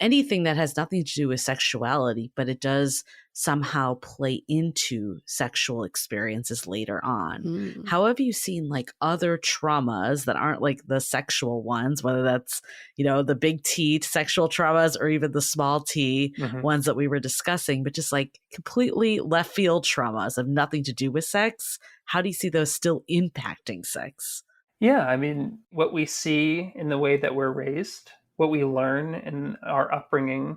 Speaker 1: anything that has nothing to do with sexuality, but it does somehow play into sexual experiences later on.
Speaker 2: Mm.
Speaker 1: How have you seen like other traumas that aren't like the sexual ones, whether that's, the big T sexual traumas or even the small T ones that we were discussing, but just like completely left field traumas of nothing to do with sex? How do you see those still impacting sex?
Speaker 4: Yeah, I mean, what we see in the way that we're raised, what we learn in our upbringing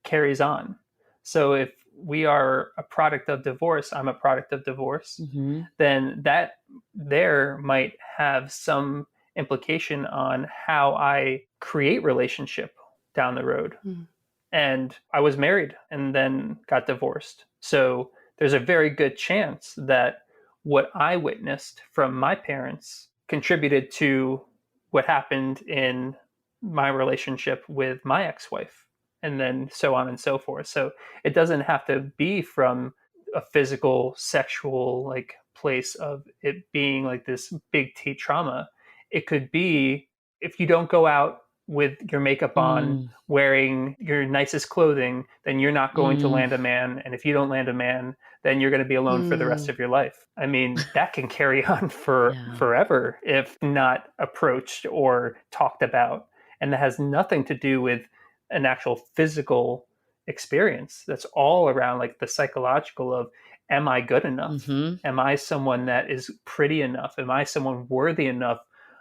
Speaker 4: carries on. So if we are a product of divorce, I'm a product of divorce, then that there might have some implication on how I create relationship down the road. And I was married and then got divorced. So there's a very good chance that what I witnessed from my parents contributed to what happened in my relationship with my ex-wife, and then so on and so forth. So it doesn't have to be from a physical, sexual like place of it being like this big T trauma. It could be if you don't go out with your makeup on, wearing your nicest clothing, then you're not going to land a man. And if you don't land a man, then you're going to be alone for the rest of your life. I mean, that can carry on for forever if not approached or talked about. And that has nothing to do with an actual physical experience. That's all around like the psychological of, am I good enough? Am I someone that is pretty enough? Am I someone worthy enough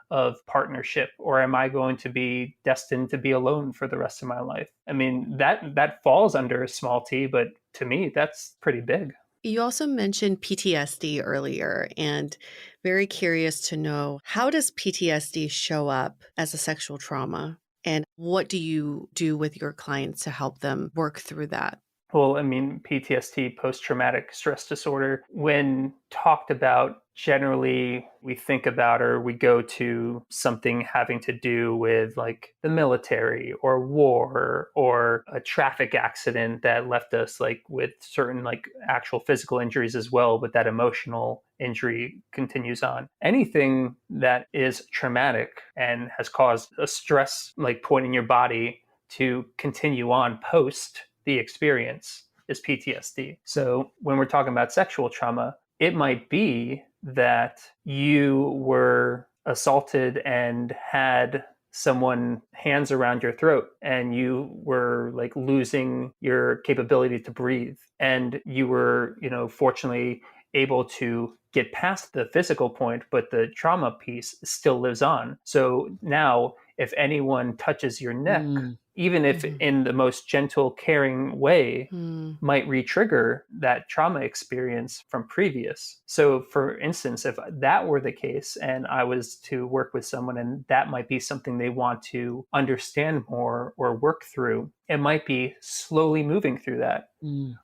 Speaker 4: of partnership, or am I going to be destined to be alone for the rest of my life? I mean, that falls under a small T, but to me, that's pretty big.
Speaker 2: You also mentioned PTSD earlier, and very curious to know, how does PTSD show up as a sexual trauma? And what do you do with your clients to help them work through that?
Speaker 4: Well, I mean, PTSD, post-traumatic stress disorder, when talked about, generally we think about or we go to something having to do with like the military or war or a traffic accident that left us like with certain like actual physical injuries as well, but that emotional injury continues on. Anything that is traumatic and has caused a stress like point in your body to continue on post the experience is PTSD. So when we're talking about sexual trauma, it might be that you were assaulted and had someone hands around your throat and you were like losing your capability to breathe, and you were, fortunately able to get past the physical point, but the trauma piece still lives on. So now if anyone touches your neck, even if in the most gentle, caring way, might re-trigger that trauma experience from previous. So for instance, if that were the case and I was to work with someone and that might be something they want to understand more or work through, it might be slowly moving through that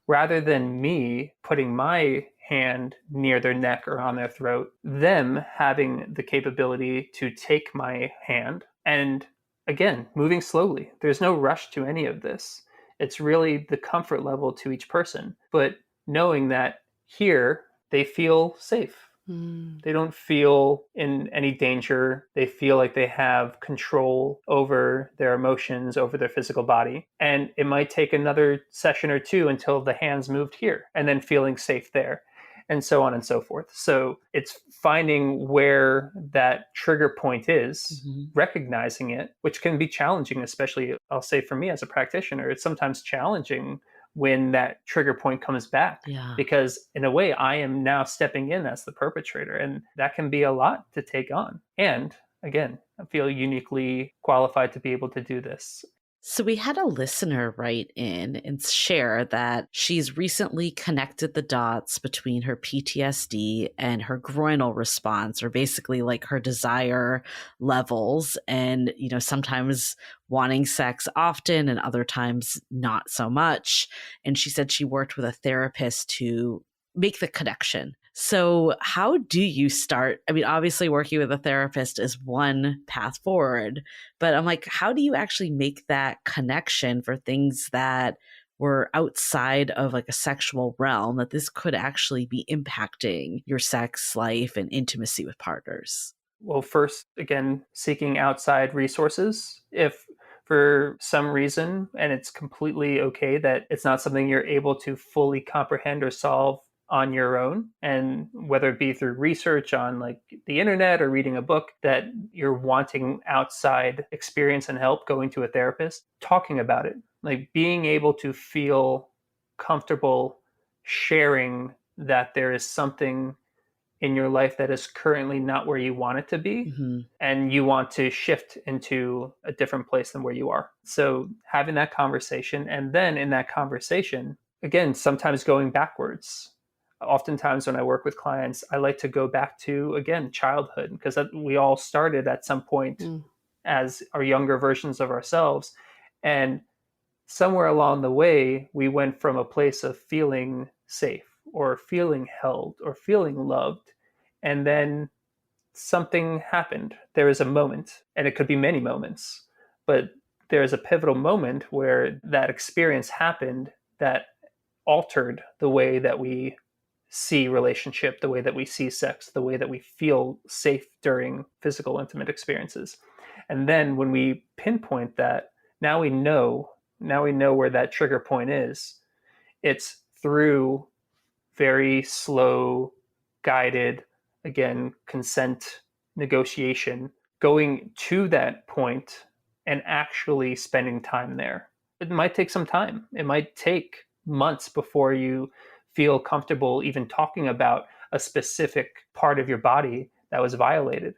Speaker 4: rather than me putting my hand near their neck or on their throat, them having the capability to take my hand and again, moving slowly. There's no rush to any of this. It's really the comfort level to each person. But knowing that here, they feel safe. They don't feel in any danger. They feel like they have control over their emotions, over their physical body. And it might take another session or two until the hands moved here and then feeling safe there, and so on and so forth. So it's finding where that trigger point is, recognizing it, which can be challenging, especially I'll say for me as a practitioner, it's sometimes challenging when that trigger point comes back. Because in a way, I am now stepping in as the perpetrator, and that can be a lot to take on. And again, I feel uniquely qualified to be able to do this.
Speaker 1: So we had a listener write in and share that she's recently connected the dots between her PTSD and her groinal response, or basically like her desire levels, and, sometimes wanting sex often and other times not so much. And she said she worked with a therapist to make the connection. So how do you start? I mean, obviously working with a therapist is one path forward, but I'm like, how do you actually make that connection for things that were outside of like a sexual realm, that this could actually be impacting your sex life and intimacy with partners?
Speaker 4: Well, first, again, seeking outside resources. If for some reason, and it's completely okay that it's not something you're able to fully comprehend or solve on your own, and whether it be through research on like the internet or reading a book, that you're wanting outside experience and help, going to a therapist, talking about it, like being able to feel comfortable sharing that there is something in your life that is currently not where you want it to be, and you want to shift into a different place than where you are. So having that conversation, and then in that conversation, again, sometimes going backwards. Oftentimes when I work with clients, I like to go back to, again, childhood, because we all started at some point as our younger versions of ourselves. And somewhere along the way, we went from a place of feeling safe or feeling held or feeling loved. And then something happened. There is a moment, and it could be many moments, but there is a pivotal moment where that experience happened that altered the way that we see relationship, the way that we see sex, the way that we feel safe during physical intimate experiences. And then when we pinpoint that, now we know where that trigger point is. It's through very slow, guided, again, consent negotiation, going to that point and actually spending time there. It might take some time. It might take months before you feel comfortable even talking about a specific part of your body that was violated.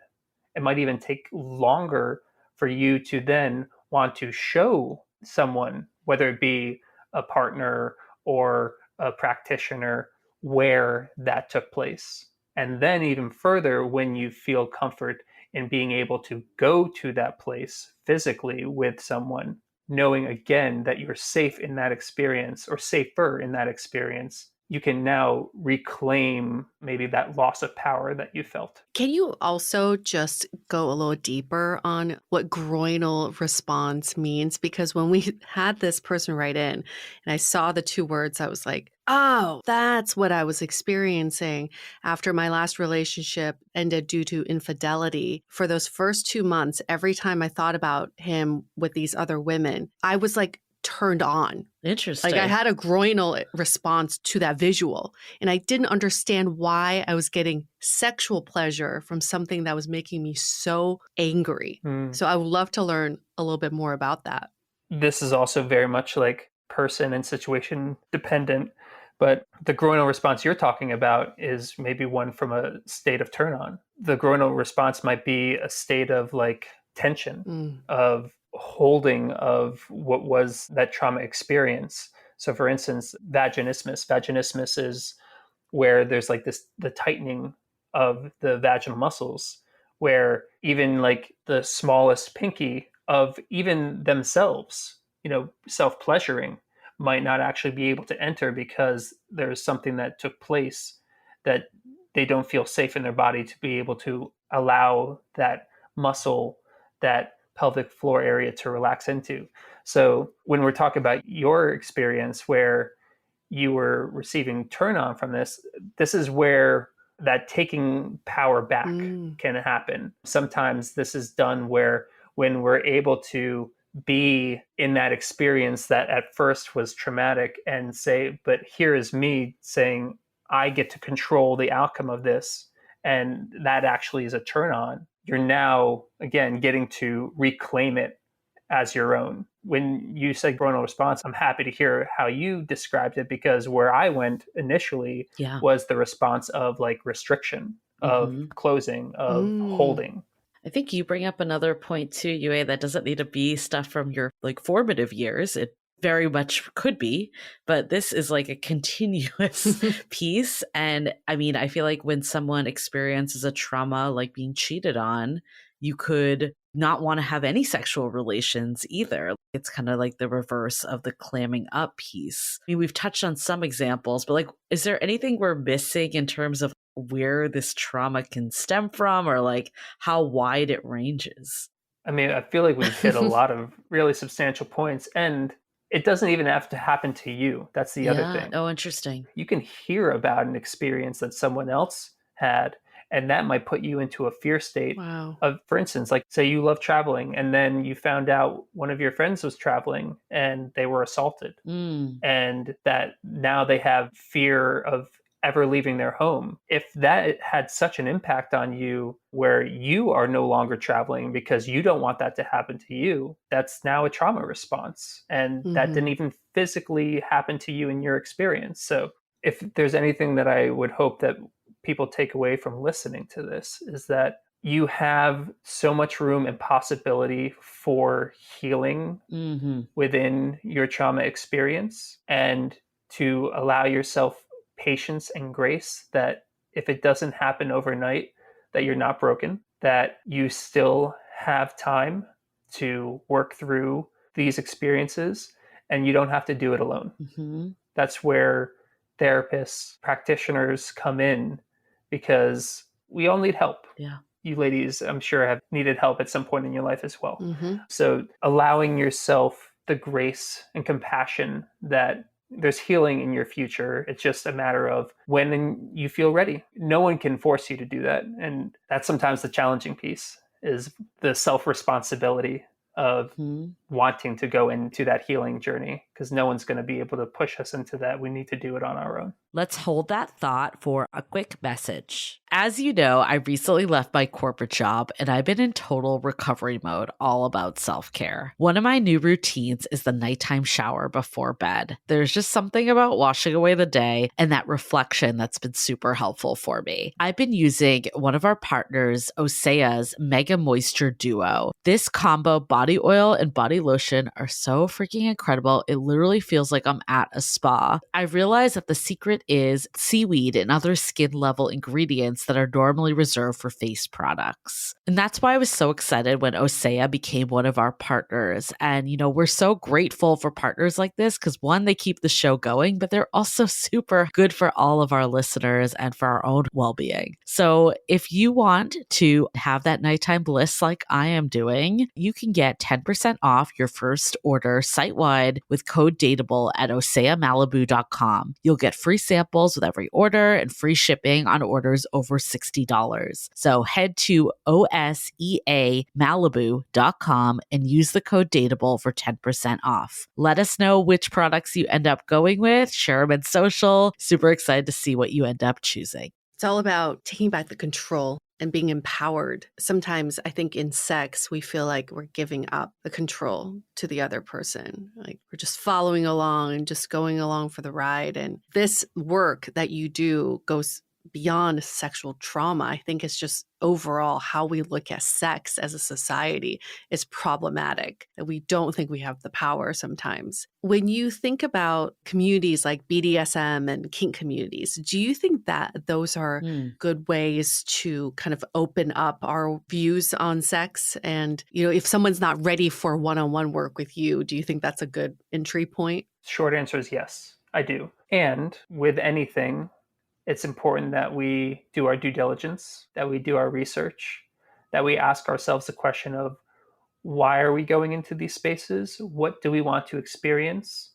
Speaker 4: It might even take longer for you to then want to show someone, whether it be a partner or a practitioner, where that took place. And then even further, when you feel comfort in being able to go to that place physically with someone, knowing again that you're safe in that experience or safer in that experience, you can now reclaim maybe that loss of power that you felt.
Speaker 2: Can you also just go a little deeper on what groinal response means? Because when we had this person write in and I saw the two words, I was like, oh, that's what I was experiencing after my last relationship ended due to infidelity. For those first 2 months, every time I thought about him with these other women, I was like turned on.
Speaker 1: Interesting.
Speaker 2: Like I had a groinal response to that visual, and I didn't understand why I was getting sexual pleasure from something that was making me so angry. So I would love to learn a little bit more about that.
Speaker 4: This is also very much like person and situation dependent, but the groinal response you're talking about is maybe one from a state of turn on. The groinal response might be a state of like tension, of holding of what was that trauma experience. So for instance, vaginismus is where there's like the tightening of the vaginal muscles, where even like the smallest pinky of even themselves, self-pleasuring, might not actually be able to enter because there's something that took place that they don't feel safe in their body to be able to allow that muscle, that pelvic floor area to relax into. So when we're talking about your experience where you were receiving turn on from this is where that taking power back can happen. Sometimes this is done where when we're able to be in that experience that at first was traumatic and say, but here is me saying, I get to control the outcome of this. And that actually is a turn on. You're now, again, getting to reclaim it as your own. When you say groinal response, I'm happy to hear how you described it, because where I went initially was the response of like restriction, of closing, of holding.
Speaker 1: I think you bring up another point too, Yue, that doesn't need to be stuff from your like formative years. It very much could be, but this is like a continuous piece. And I mean, I feel like when someone experiences a trauma like being cheated on, you could not want to have any sexual relations either. It's kind of like the reverse of the clamming up piece. I mean, we've touched on some examples, but like, is there anything we're missing in terms of where this trauma can stem from, or like how wide it ranges?
Speaker 4: I mean, I feel like we've hit a lot of really substantial points, and it doesn't even have to happen to you. That's the other thing.
Speaker 1: Oh, interesting.
Speaker 4: You can hear about an experience that someone else had And that might put you into a fear state
Speaker 2: Wow.
Speaker 4: of, for instance, like say you love traveling and then you found out one of your friends was traveling and they were assaulted,
Speaker 1: Mm.
Speaker 4: and that now they have fear of ever leaving their home. If that had such an impact on you where you are no longer traveling because you don't want that to happen to you, that's now a trauma response. And that didn't even physically happen to you in your experience. So if there's anything that I would hope that people take away from listening to this, is that you have so much room and possibility for healing within your trauma experience, and to allow yourself patience and grace that if it doesn't happen overnight, that you're not broken, that you still have time to work through these experiences, and you don't have to do it alone. That's where therapists, practitioners come in, because we all need help.
Speaker 1: Yeah.
Speaker 4: You ladies, I'm sure, have needed help at some point in your life as well. So allowing yourself the grace and compassion that there's healing in your future. It's just a matter of when you feel ready. No one can force you to do that. And that's sometimes the challenging piece, is the self-responsibility of wanting to go into that healing journey, because no one's going to be able to push us into that. We need to do it on our own.
Speaker 1: Let's hold that thought for a quick message. As you know, I recently left my corporate job and I've been in total recovery mode, all about self-care. One of my new routines is the nighttime shower before bed. There's just something about washing away the day and that reflection that's been super helpful for me. I've been using one of our partners, Osea's Mega Moisture Duo. This combo body oil and body lotion are so freaking incredible. It literally feels like I'm at a spa. I realized that the secret is seaweed and other skin level ingredients that are normally reserved for face products. And that's why I was so excited when Osea became one of our partners. And, you know, we're so grateful for partners like this because, one, they keep the show going, but they're also super good for all of our listeners and for our own well-being. So if you want to have that nighttime bliss like I am doing, you can get 10% off your first order site-wide with code DATEABLE at oseamalibu.com. You'll get free samples with every order and free shipping on orders over $60. So head to oseamalibu.com and use the code DATEABLE for 10% off. Let us know which products you end up going with. Share them in social. Super excited to see what you end up choosing.
Speaker 2: It's all about taking back the control and being empowered. Sometimes I think in sex, we feel like we're giving up the control to the other person. Like we're just following along and just going along for the ride. And this work that you do goes beyond sexual trauma. I think it's just overall how we look at sex as a society is problematic, that we don't think we have the power sometimes. When you think about communities like BDSM and kink communities, do you think that those are good ways to kind of open up our views on sex? And, you know, if someone's not ready for one-on-one work with you, do you think that's a good entry point?
Speaker 4: Short answer is yes, I do. And with anything, it's important that we do our due diligence, that we do our research, that we ask ourselves the question of, why are we going into these spaces? What do we want to experience?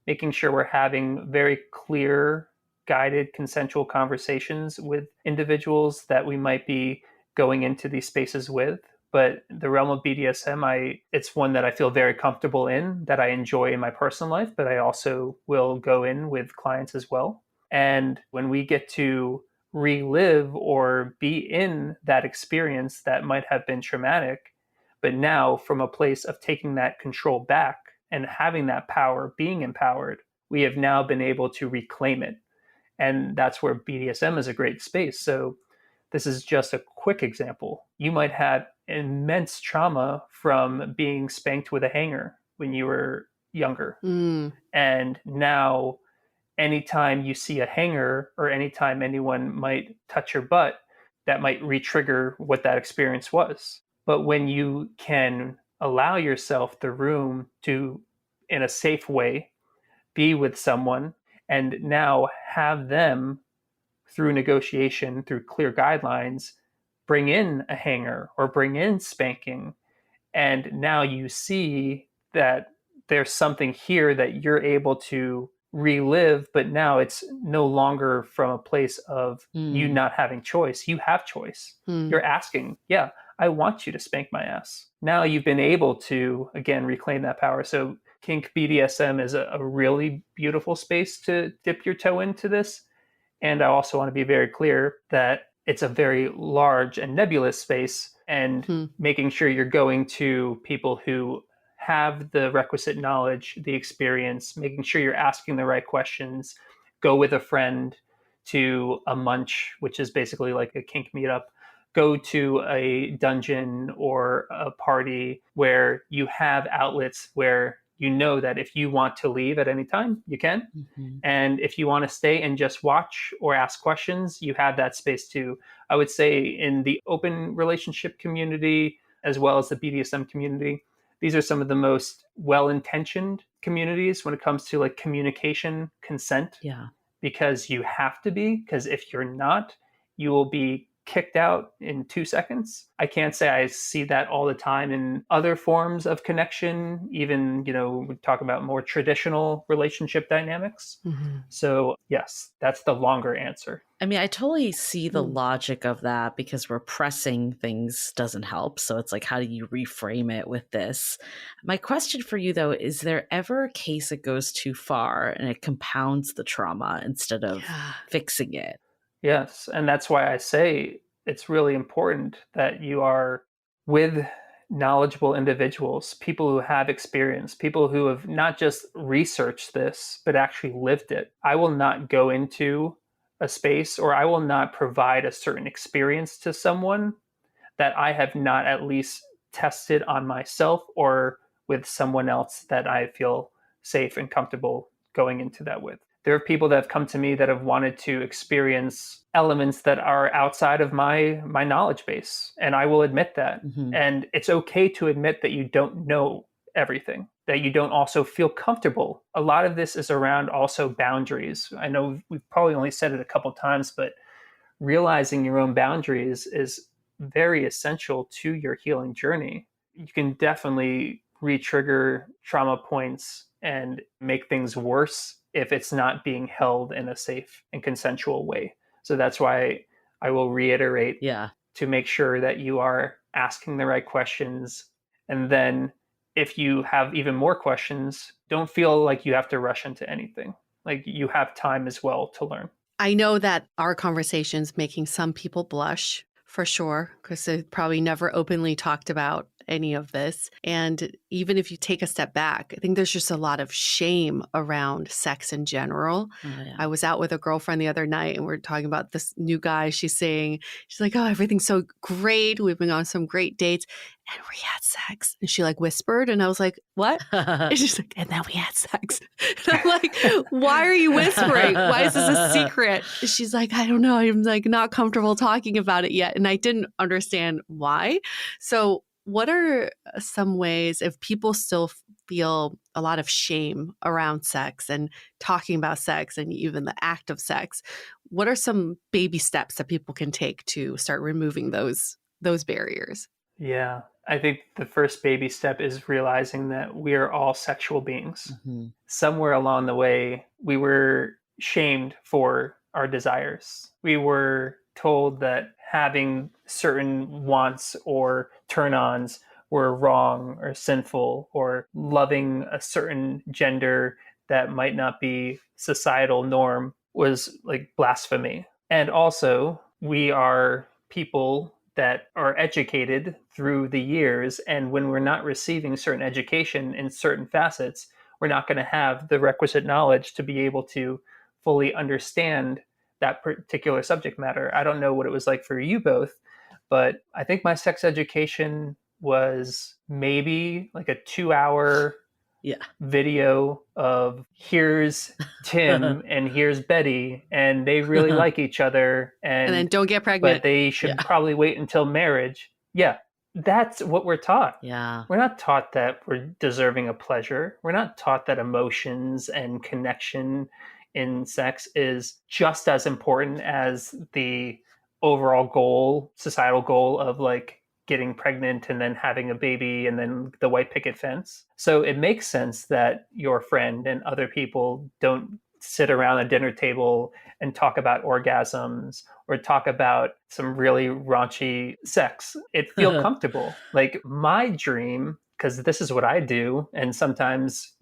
Speaker 4: Making sure we're having very clear, guided, consensual conversations with individuals that we might be going into these spaces with. But the realm of BDSM, it's one that I feel very comfortable in, that I enjoy in my personal life, but I also will go in with clients as well. And when we get to relive or be in that experience that might have been traumatic, but now from a place of taking that control back and having that power, being empowered, we have now been able to reclaim it. And that's where BDSM is a great space. So this is just a quick example. You might have immense trauma from being spanked with a hanger when you were younger. And now anytime you see a hanger or anytime anyone might touch your butt, that might re-trigger what that experience was. But when you can allow yourself the room to, in a safe way, be with someone and now have them, through negotiation, through clear guidelines, bring in a hanger or bring in spanking, and now you see that there's something here that you're able to relive, but now it's no longer from a place of you
Speaker 1: Mm.
Speaker 4: not having choice. You have choice.
Speaker 2: Hmm.
Speaker 4: You're asking, yeah, I want you to spank my ass. Now you've been able to, again, reclaim that power. So kink BDSM is a really beautiful space to dip your toe into this. And I also want to be very clear that it's a very large and nebulous space, and
Speaker 2: Hmm.
Speaker 4: making sure you're going to people who have the requisite knowledge, the experience, making sure you're asking the right questions. Go with a friend to a munch, which is basically like a kink meetup. Go to a dungeon or a party where you have outlets where you know that if you want to leave at any time, you can.
Speaker 1: Mhm.
Speaker 4: And if you want to stay and just watch or ask questions, you have that space too. I would say in the open relationship community, as well as the BDSM community, these are some of the most well intentioned communities when it comes to like communication, consent,
Speaker 1: Yeah.
Speaker 4: because you have to be, because if you're not, you will be kicked out in 2 seconds. I can't say I see that all the time in other forms of connection, even, we talk about more traditional relationship dynamics.
Speaker 2: Hmm.
Speaker 4: So, yes, that's the longer answer.
Speaker 1: I mean, I totally see the
Speaker 2: Hmm.
Speaker 1: logic of that because repressing things doesn't help. So it's like, how do you reframe it with this? My question for you, though, is there ever a case it goes too far and it compounds the trauma instead of
Speaker 2: Yeah.
Speaker 1: fixing it?
Speaker 4: Yes. And that's why I say it's really important that you are with knowledgeable individuals, people who have experience, people who have not just researched this, but actually lived it. I will not go into a space, or I will not provide a certain experience to someone that I have not at least tested on myself or with someone else that I feel safe and comfortable going into that with. There are people that have come to me that have wanted to experience elements that are outside of my knowledge base, and I will admit that.
Speaker 1: Mm-hmm.
Speaker 4: And it's okay to admit that you don't know everything, that you don't also feel comfortable. A lot of this is around also boundaries. I know we've probably only said it a couple times, but realizing your own boundaries is very essential to your healing journey. You can definitely re-trigger trauma points and make things worse if it's not being held in a safe and consensual way. So that's why I will reiterate
Speaker 1: Yeah.
Speaker 4: to make sure that you are asking the right questions. And then if you have even more questions, don't feel like you have to rush into anything. Like, you have time as well to learn.
Speaker 2: I know that our conversation's making some people blush for sure, because they probably never openly talked about any of this. And even if you take a step back, I think there's just a lot of shame around sex in general.
Speaker 1: Oh, yeah.
Speaker 2: I was out with a girlfriend the other night and we are talking about this new guy. She's like, oh, everything's so great. We've been on some great dates and we had sex. And she like whispered and I was like, what? And she's like, and then we had sex. And I'm like, why are you whispering? Why is this a secret? She's like, I don't know. I'm like not comfortable talking about it yet. And I didn't understand why. So what are some ways, if people still feel a lot of shame around sex and talking about sex and even the act of sex, what are some baby steps that people can take to start removing those barriers?
Speaker 4: Yeah, I think the first baby step is realizing that we are all sexual beings.
Speaker 1: Mm-hmm.
Speaker 4: Somewhere along the way, we were shamed for our desires. We were told that having certain wants or turn ons were wrong or sinful, or loving a certain gender that might not be societal norm was like blasphemy. And also, we are people that are educated through the years, and when we're not receiving certain education in certain facets, we're not going to have the requisite knowledge to be able to fully understand that particular subject matter. I don't know what it was like for you both, but I think my sex education was maybe like a 2 hour
Speaker 1: Yeah.
Speaker 4: video of here's Tim and here's Betty, and they really like each other,
Speaker 2: And then
Speaker 4: and
Speaker 2: don't get pregnant.
Speaker 4: but they should
Speaker 1: Yeah.
Speaker 4: probably wait until marriage. Yeah, that's what we're taught.
Speaker 1: Yeah.
Speaker 4: We're not taught that we're deserving of pleasure. We're not taught that emotions and connection in sex is just as important as the overall goal, societal goal of like getting pregnant and then having a baby and then the white picket fence. So it makes sense that your friend and other people don't sit around a dinner table and talk about orgasms or talk about some really raunchy sex. It feel comfortable. Like my dream, because this is what I do, and sometimes,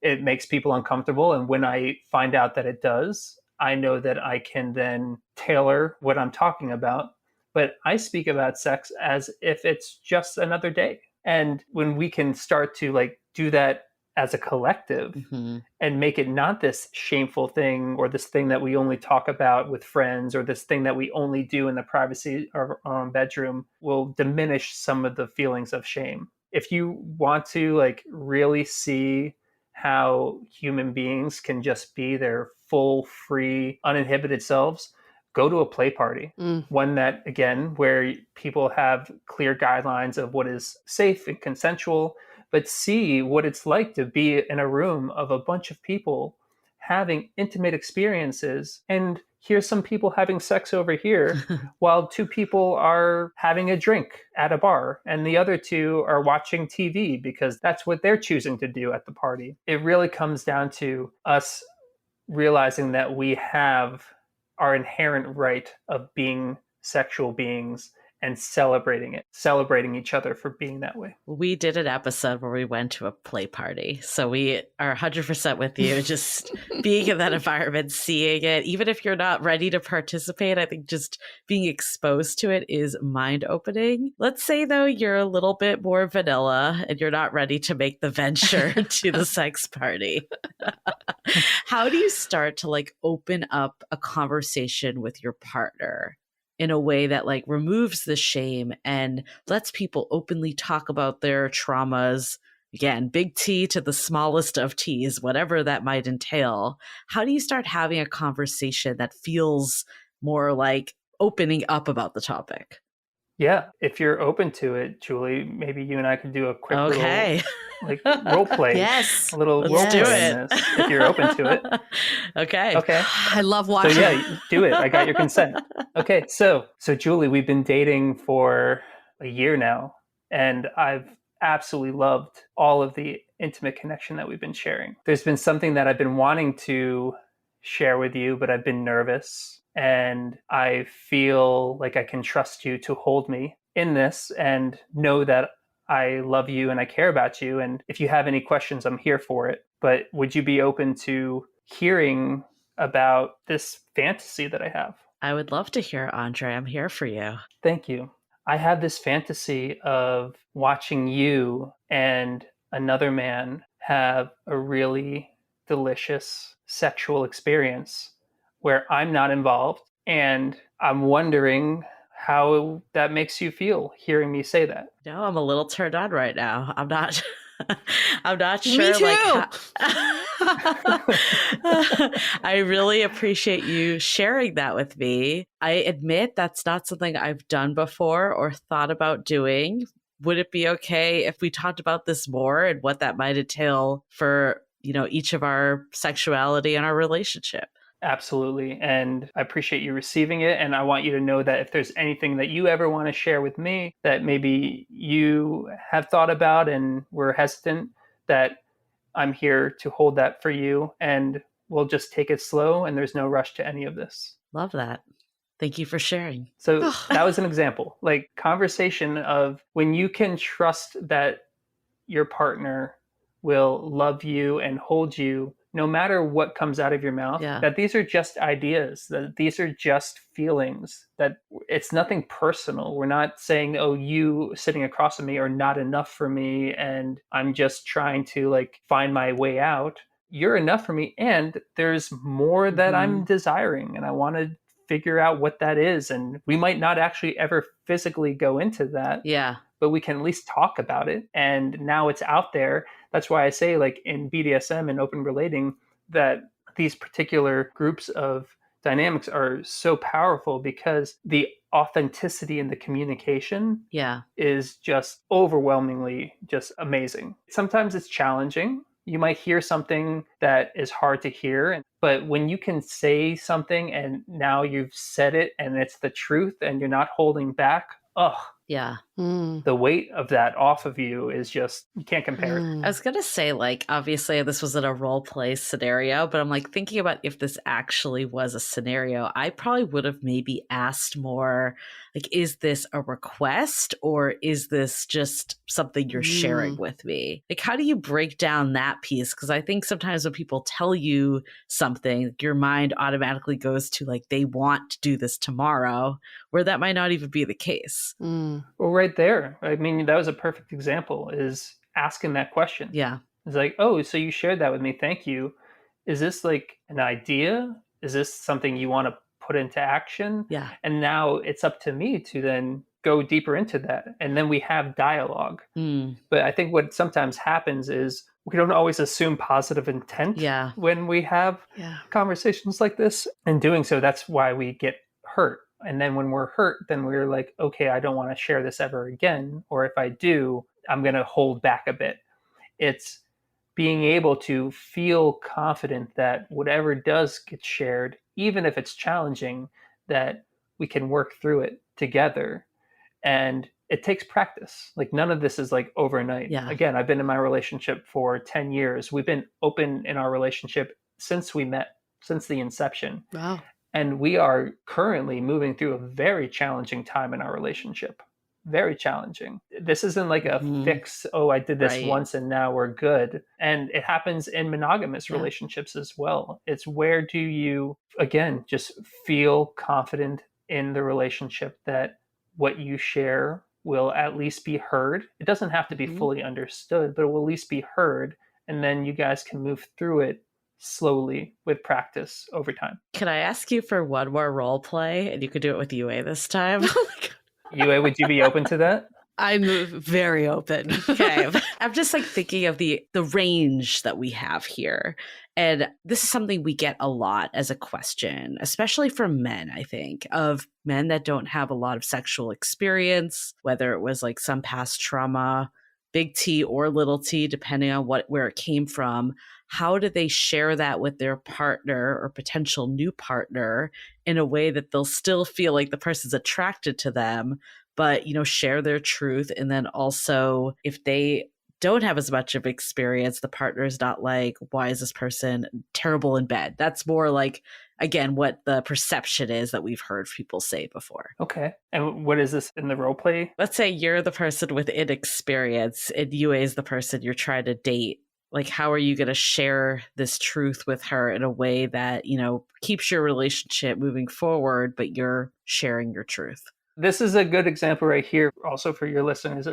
Speaker 4: it makes people uncomfortable. And when I find out that it does, I know that I can then tailor what I'm talking about. But I speak about sex as if it's just another day. And when we can start to like do that as a collective and make it not this shameful thing or this thing that we only talk about with friends or this thing that we only do in the privacy of our own bedroom, will diminish some of the feelings of shame. If you want to like really see how human beings can just be their full, free, uninhibited selves, go to a play party. One that, again, where people have clear guidelines of what is safe and consensual, but see what it's like to be in a room of a bunch of people having intimate experiences. And here's some people having sex over here while two people are having a drink at a bar and the other two are watching TV because that's what they're choosing to do at the party. It really comes down to us realizing that we have our inherent right of being sexual beings and celebrating it, celebrating each other for being that way.
Speaker 1: We did an episode where we went to a play party. So we are 100% with you. Just being in that environment, seeing it, even if you're not ready to participate, I think just being exposed to it is mind-opening. Let's say, though, you're a little bit more vanilla and you're not ready to make the venture to the sex party. How do you start to like open up a conversation with your partner in a way that like removes the shame and lets people openly talk about their traumas? Again, big T to the smallest of T's, whatever that might entail. How do you start having a conversation that feels more like opening up about the topic?
Speaker 4: Yeah, if you're open to it, Julie, maybe you and I could do a quick little like role play.
Speaker 2: Yes.
Speaker 4: A little
Speaker 1: Let's
Speaker 4: role
Speaker 1: do
Speaker 4: play
Speaker 1: it.
Speaker 4: in this, if you're open to it.
Speaker 1: Okay.
Speaker 2: I love watching.
Speaker 4: So yeah, do it. I got your consent. Okay, so Julie, we've been dating for a year now, and I've absolutely loved all of the intimate connection that we've been sharing. There's been something that I've been wanting to share with you, but I've been nervous. And I feel like I can trust you to hold me in this and know that I love you and I care about you. And if you have any questions, I'm here for it. But would you be open to hearing about this fantasy that I have?
Speaker 1: I would love to hear, Andre. I'm here for you.
Speaker 4: Thank you. I have this fantasy of watching you and another man have a really delicious sexual experience where I'm not involved. And I'm wondering how that makes you feel hearing me say that.
Speaker 1: No, I'm a little turned on right now. I'm not sure.
Speaker 2: Me too.
Speaker 1: I really appreciate you sharing that with me. I admit that's not something I've done before or thought about doing. Would it be okay if we talked about this more and what that might entail for, each of our sexuality and our relationship?
Speaker 4: Absolutely. And I appreciate you receiving it. And I want you to know that if there's anything that you ever want to share with me that maybe you have thought about and were hesitant, that I'm here to hold that for you. And we'll just take it slow. And there's no rush to any of this.
Speaker 1: Love that. Thank you for sharing.
Speaker 4: So that was an example, like conversation of when you can trust that your partner will love you and hold you no matter what comes out of your mouth, that these are just ideas, that these are just feelings, that it's nothing personal. We're not saying, oh, you sitting across from me are not enough for me and I'm just trying to like find my way out. You're enough for me and there's more that I'm desiring and I want to figure out what that is. And we might not actually ever physically go into that.
Speaker 1: Yeah.
Speaker 4: But we can at least talk about it. And now it's out there. That's why I say, like in BDSM and open relating, that these particular groups of dynamics are so powerful because the authenticity in the communication is just overwhelmingly just amazing. Sometimes it's challenging. You might hear something that is hard to hear, but when you can say something and now you've said it and it's the truth and you're not holding back,
Speaker 1: Yeah.
Speaker 4: The weight of that off of you is just, you can't compare it.
Speaker 1: I was going to say, like, obviously this wasn't a role play scenario, but I'm like thinking about if this actually was a scenario, I probably would have maybe asked more, like, is this a request or is this just something you're sharing with me? Like, how do you break down that piece? Because I think sometimes when people tell you something, your mind automatically goes to like, they want to do this tomorrow, where that might not even be the case.
Speaker 4: Well, right there, I mean, that was a perfect example, is asking that question.
Speaker 1: Yeah.
Speaker 4: It's like, oh, so you shared that with me. Thank you. Is this like an idea? Is this something you want to put into action?
Speaker 1: Yeah.
Speaker 4: And now it's up to me to then go deeper into that. And then we have dialogue. But I think what sometimes happens is we don't always assume positive intent when we have conversations like this. And doing so, that's why we get hurt. And then when we're hurt, then we're like, okay, I don't want to share this ever again. Or if I do, I'm going to hold back a bit. It's being able to feel confident that whatever does get shared, even if it's challenging, that we can work through it together. And it takes practice. Like, none of this is like overnight.
Speaker 1: Yeah.
Speaker 4: Again, I've been in my relationship for 10 years. We've been open in our relationship since we met, since the inception.
Speaker 2: Wow.
Speaker 4: And we are currently moving through a very challenging time in our relationship. Very challenging. This isn't like a fix, oh, I did this once and now we're good. And it happens in monogamous relationships as well. It's where do you, again, just feel confident in the relationship that what you share will at least be heard. It doesn't have to be fully understood, but it will at least be heard. And then you guys can move through it slowly with practice over time.
Speaker 1: Can I ask you for one more role play? And you could do it with Yue this time.
Speaker 4: Yue, would you be open to that?
Speaker 2: I'm very open.
Speaker 1: Okay. I'm just like thinking of the range that we have here. And this is something we get a lot as a question, especially from men, I think, of men that don't have a lot of sexual experience, whether it was like some past trauma, big T or little t, depending on where it came from. How do they share that with their partner or potential new partner in a way that they'll still feel like the person's attracted to them, but, you know, share their truth? And then also, if they don't have as much of experience, the partner's not like, why is this person terrible in bed? That's more like, again, what the perception is that we've heard people say before.
Speaker 4: Okay. And what is this in the role play?
Speaker 1: Let's say you're the person with inexperience and Yue is the person you're trying to date. Like, how are you going to share this truth with her in a way that, you know, keeps your relationship moving forward, but you're sharing your truth?
Speaker 4: This is a good example right here also for your listeners.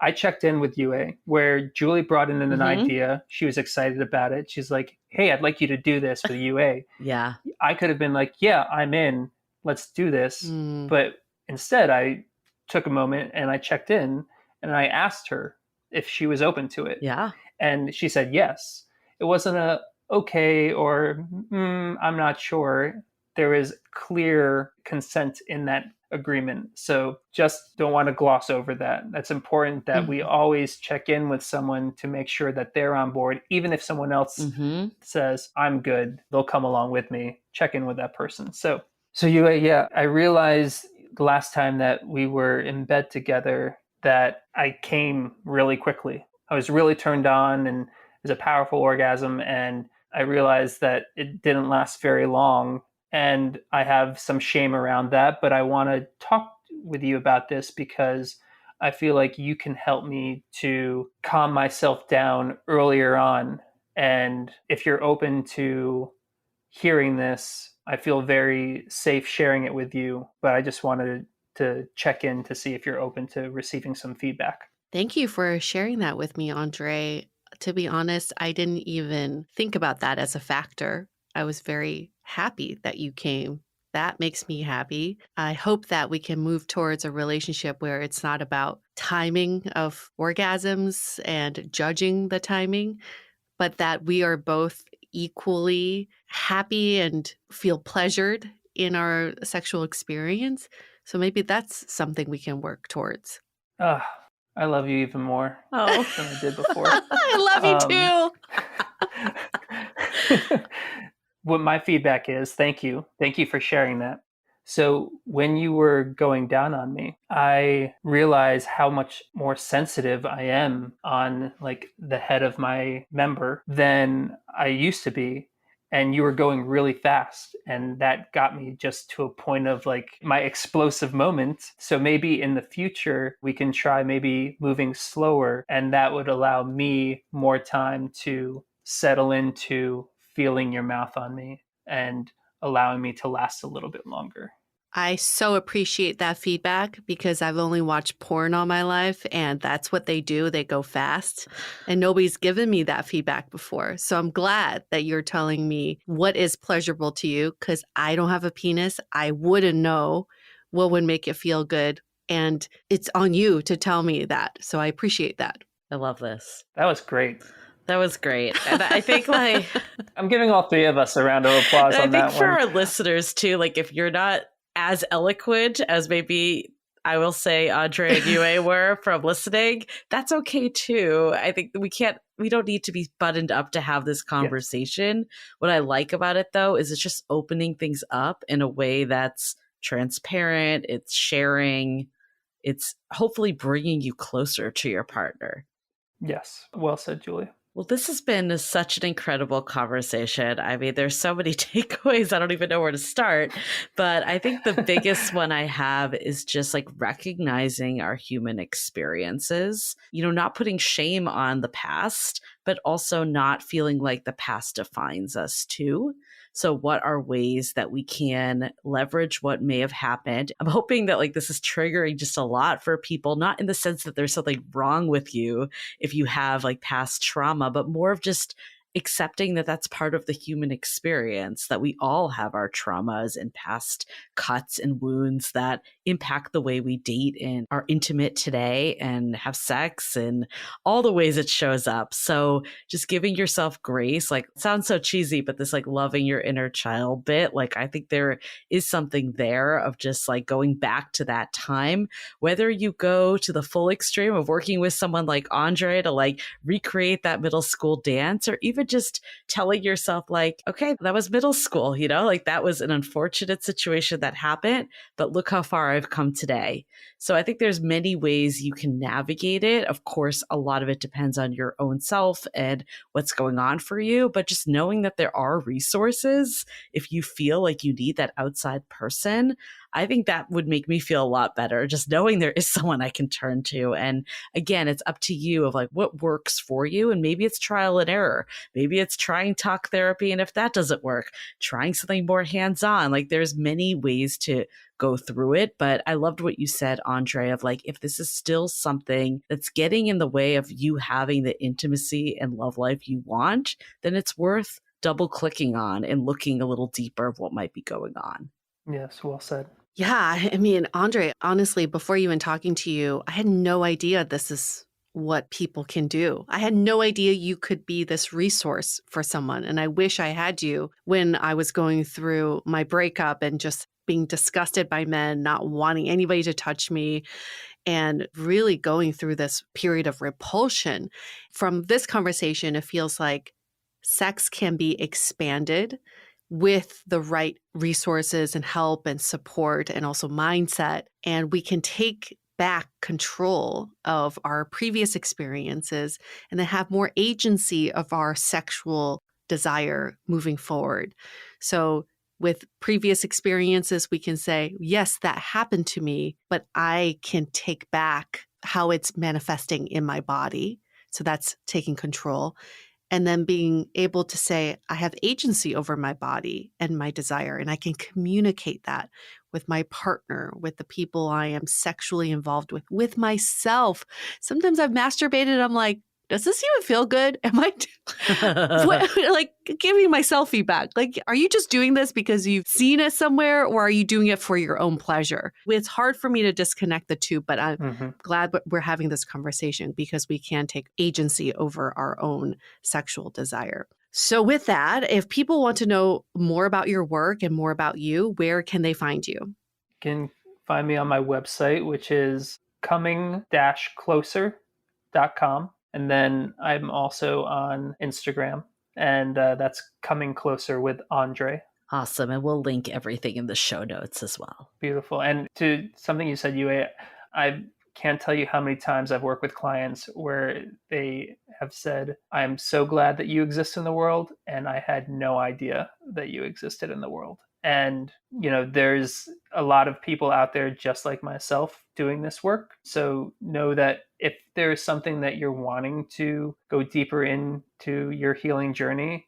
Speaker 4: I checked in with Yue where Julie brought in an idea. She was excited about it. She's like, hey, I'd like you to do this with Yue.
Speaker 1: Yeah.
Speaker 4: I could have been like, yeah, I'm in. Let's do this. But instead, I took a moment and I checked in and I asked her if she was open to it.
Speaker 1: Yeah.
Speaker 4: And she said yes. It wasn't a okay or I'm not sure. There is clear consent in that agreement. So just don't want to gloss over that. That's important that we always check in with someone to make sure that they're on board. Even if someone else says, I'm good, they'll come along with me. Check in with that person. So you, I realized the last time that we were in bed together that I came really quickly. I was really turned on and it was a powerful orgasm. And I realized that it didn't last very long. And I have some shame around that, but I want to talk with you about this because I feel like you can help me to calm myself down earlier on. And if you're open to hearing this, I feel very safe sharing it with you, but I just wanted to check in to see if you're open to receiving some feedback.
Speaker 2: Thank you for sharing that with me, Andre. To be honest, I didn't even think about that as a factor. I was very happy that you came. That makes me happy. I hope that we can move towards a relationship where it's not about timing of orgasms and judging the timing, but that we are both equally happy and feel pleasured in our sexual experience. So maybe that's something we can work towards.
Speaker 4: I love you even more than I did before.
Speaker 2: I love you too.
Speaker 4: What my feedback is, thank you. Thank you for sharing that. So when you were going down on me, I realized how much more sensitive I am on like the head of my member than I used to be. And you were going really fast. And that got me just to a point of like my explosive moment. So maybe in the future, we can try maybe moving slower. And that would allow me more time to settle into feeling your mouth on me and allowing me to last a little bit longer.
Speaker 2: I so appreciate that feedback because I've only watched porn all my life and that's what they do. They go fast and nobody's given me that feedback before. So I'm glad that you're telling me what is pleasurable to you because I don't have a penis. I wouldn't know what would make it feel good. And it's on you to tell me that. So I appreciate that.
Speaker 1: I love this.
Speaker 4: That was great.
Speaker 1: That was great. And I think like
Speaker 4: I'm giving all three of us a round of applause on that one.
Speaker 1: I think for our listeners too, like if you're not as eloquent as maybe I will say Andre and Yue were from listening, that's okay too. I think we don't need to be buttoned up to have this conversation. Yes. What I like about it though is it's just opening things up in a way that's transparent, it's sharing, it's hopefully bringing you closer to your partner.
Speaker 4: Yes. Well said, Julia.
Speaker 1: Well, this has been such an incredible conversation. I mean, there's so many takeaways. I don't even know where to start. But I think the biggest one I have is just like recognizing our human experiences, not putting shame on the past, but also not feeling like the past defines us too. So what are ways that we can leverage what may have happened? I'm hoping that like this is triggering just a lot for people, not in the sense that there's something wrong with you if you have like past trauma, but more of just accepting that that's part of the human experience, that we all have our traumas and past cuts and wounds that impact the way we date and are intimate today and have sex and all the ways it shows up. So just giving yourself grace, like it sounds so cheesy, but this like loving your inner child bit, like I think there is something there of just like going back to that time, whether you go to the full extreme of working with someone like Andre to like recreate that middle school dance, or even just telling yourself like, okay, that was middle school, like that was an unfortunate situation that happened, but look how far I've come today. So I think there's many ways you can navigate it. Of course, a lot of it depends on your own self and what's going on for you, but just knowing that there are resources if you feel like you need that outside person, I think that would make me feel a lot better, just knowing there is someone I can turn to. And again, it's up to you of like what works for you. And maybe it's trial and error. Maybe it's trying talk therapy. And if that doesn't work, trying something more hands-on. Like there's many ways to go through it. But I loved what you said, Andre, of like, if this is still something that's getting in the way of you having the intimacy and love life you want, then it's worth double clicking on and looking a little deeper of what might be going on.
Speaker 4: Yes, well said.
Speaker 2: Yeah, I mean, Andre, honestly, before even talking to you, I had no idea this is what people can do. I had no idea you could be this resource for someone. And I wish I had you when I was going through my breakup and just being disgusted by men, not wanting anybody to touch me, and really going through this period of repulsion. From this conversation, it feels like sex can be expanded with the right resources and help and support and also mindset. And we can take back control of our previous experiences and then have more agency of our sexual desire moving forward. So with previous experiences, we can say, yes, that happened to me, but I can take back how it's manifesting in my body. So that's taking control. And then being able to say, I have agency over my body and my desire, and I can communicate that with my partner, with the people I am sexually involved with myself. Sometimes I've masturbated. I'm like, does this even feel good? Am I like giving myself feedback? Like, are you just doing this because you've seen it somewhere, or are you doing it for your own pleasure? It's hard for me to disconnect the two, but I'm glad we're having this conversation because we can take agency over our own sexual desire. So with that, if people want to know more about your work and more about you, where can they find you?
Speaker 4: You can find me on my website, which is coming-closer.com. And then I'm also on Instagram, and that's Coming Closer with Andre.
Speaker 1: Awesome. And we'll link everything in the show notes as well.
Speaker 4: Beautiful. And to something you said, Yue, I can't tell you how many times I've worked with clients where they have said, I'm so glad that you exist in the world, and I had no idea that you existed in the world. And, there's a lot of people out there just like myself doing this work. So know that if there's something that you're wanting to go deeper into your healing journey,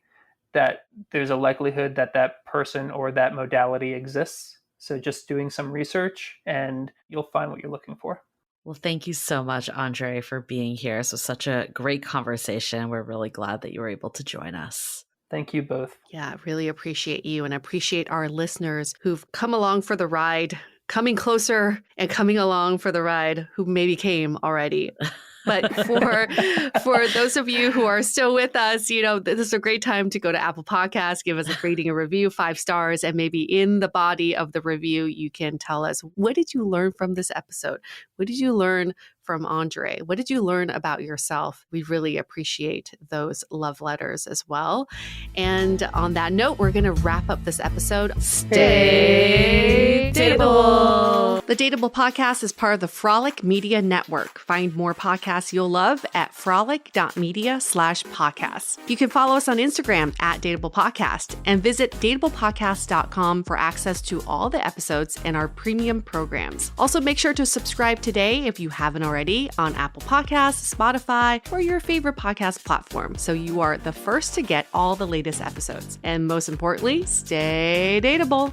Speaker 4: that there's a likelihood that that person or that modality exists. So just doing some research and you'll find what you're looking for.
Speaker 1: Well, thank you so much, Andre, for being here. This was such a great conversation. We're really glad that you were able to join us.
Speaker 4: Thank you both.
Speaker 2: Yeah, really appreciate you and appreciate our listeners who've come along for the ride, coming closer and coming along for the ride, who maybe came already. But for those of you who are still with us, this is a great time to go to Apple Podcasts, give us a rating and review, 5 stars, and maybe in the body of the review, you can tell us, what did you learn from this episode? What did you learn from Andre? What did you learn about yourself? We really appreciate those love letters as well. And on that note, we're going to wrap up this episode. Stay Dateable. The Dateable podcast is part of the Frolic Media Network. Find more podcasts you'll love at frolic.media/podcasts. You can follow us on Instagram at Dateable Podcast and visit dateablepodcast.com for access to all the episodes and our premium programs. Also, make sure to subscribe today if you haven't already on Apple Podcasts, Spotify, or your favorite podcast platform, so you are the first to get all the latest episodes. And most importantly, stay dateable.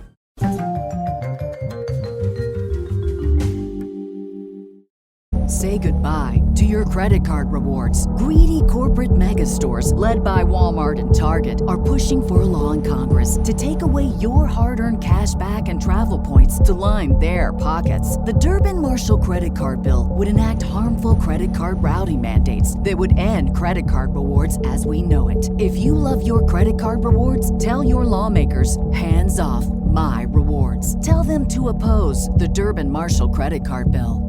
Speaker 5: Say goodbye to your credit card rewards. Greedy corporate mega stores, led by Walmart and Target, are pushing for a law in Congress to take away your hard-earned cash back and travel points to line their pockets. The Durbin-Marshall credit card bill would enact harmful credit card routing mandates that would end credit card rewards as we know it. If you love your credit card rewards, tell your lawmakers, hands off my rewards. Tell them to oppose the Durbin-Marshall credit card bill.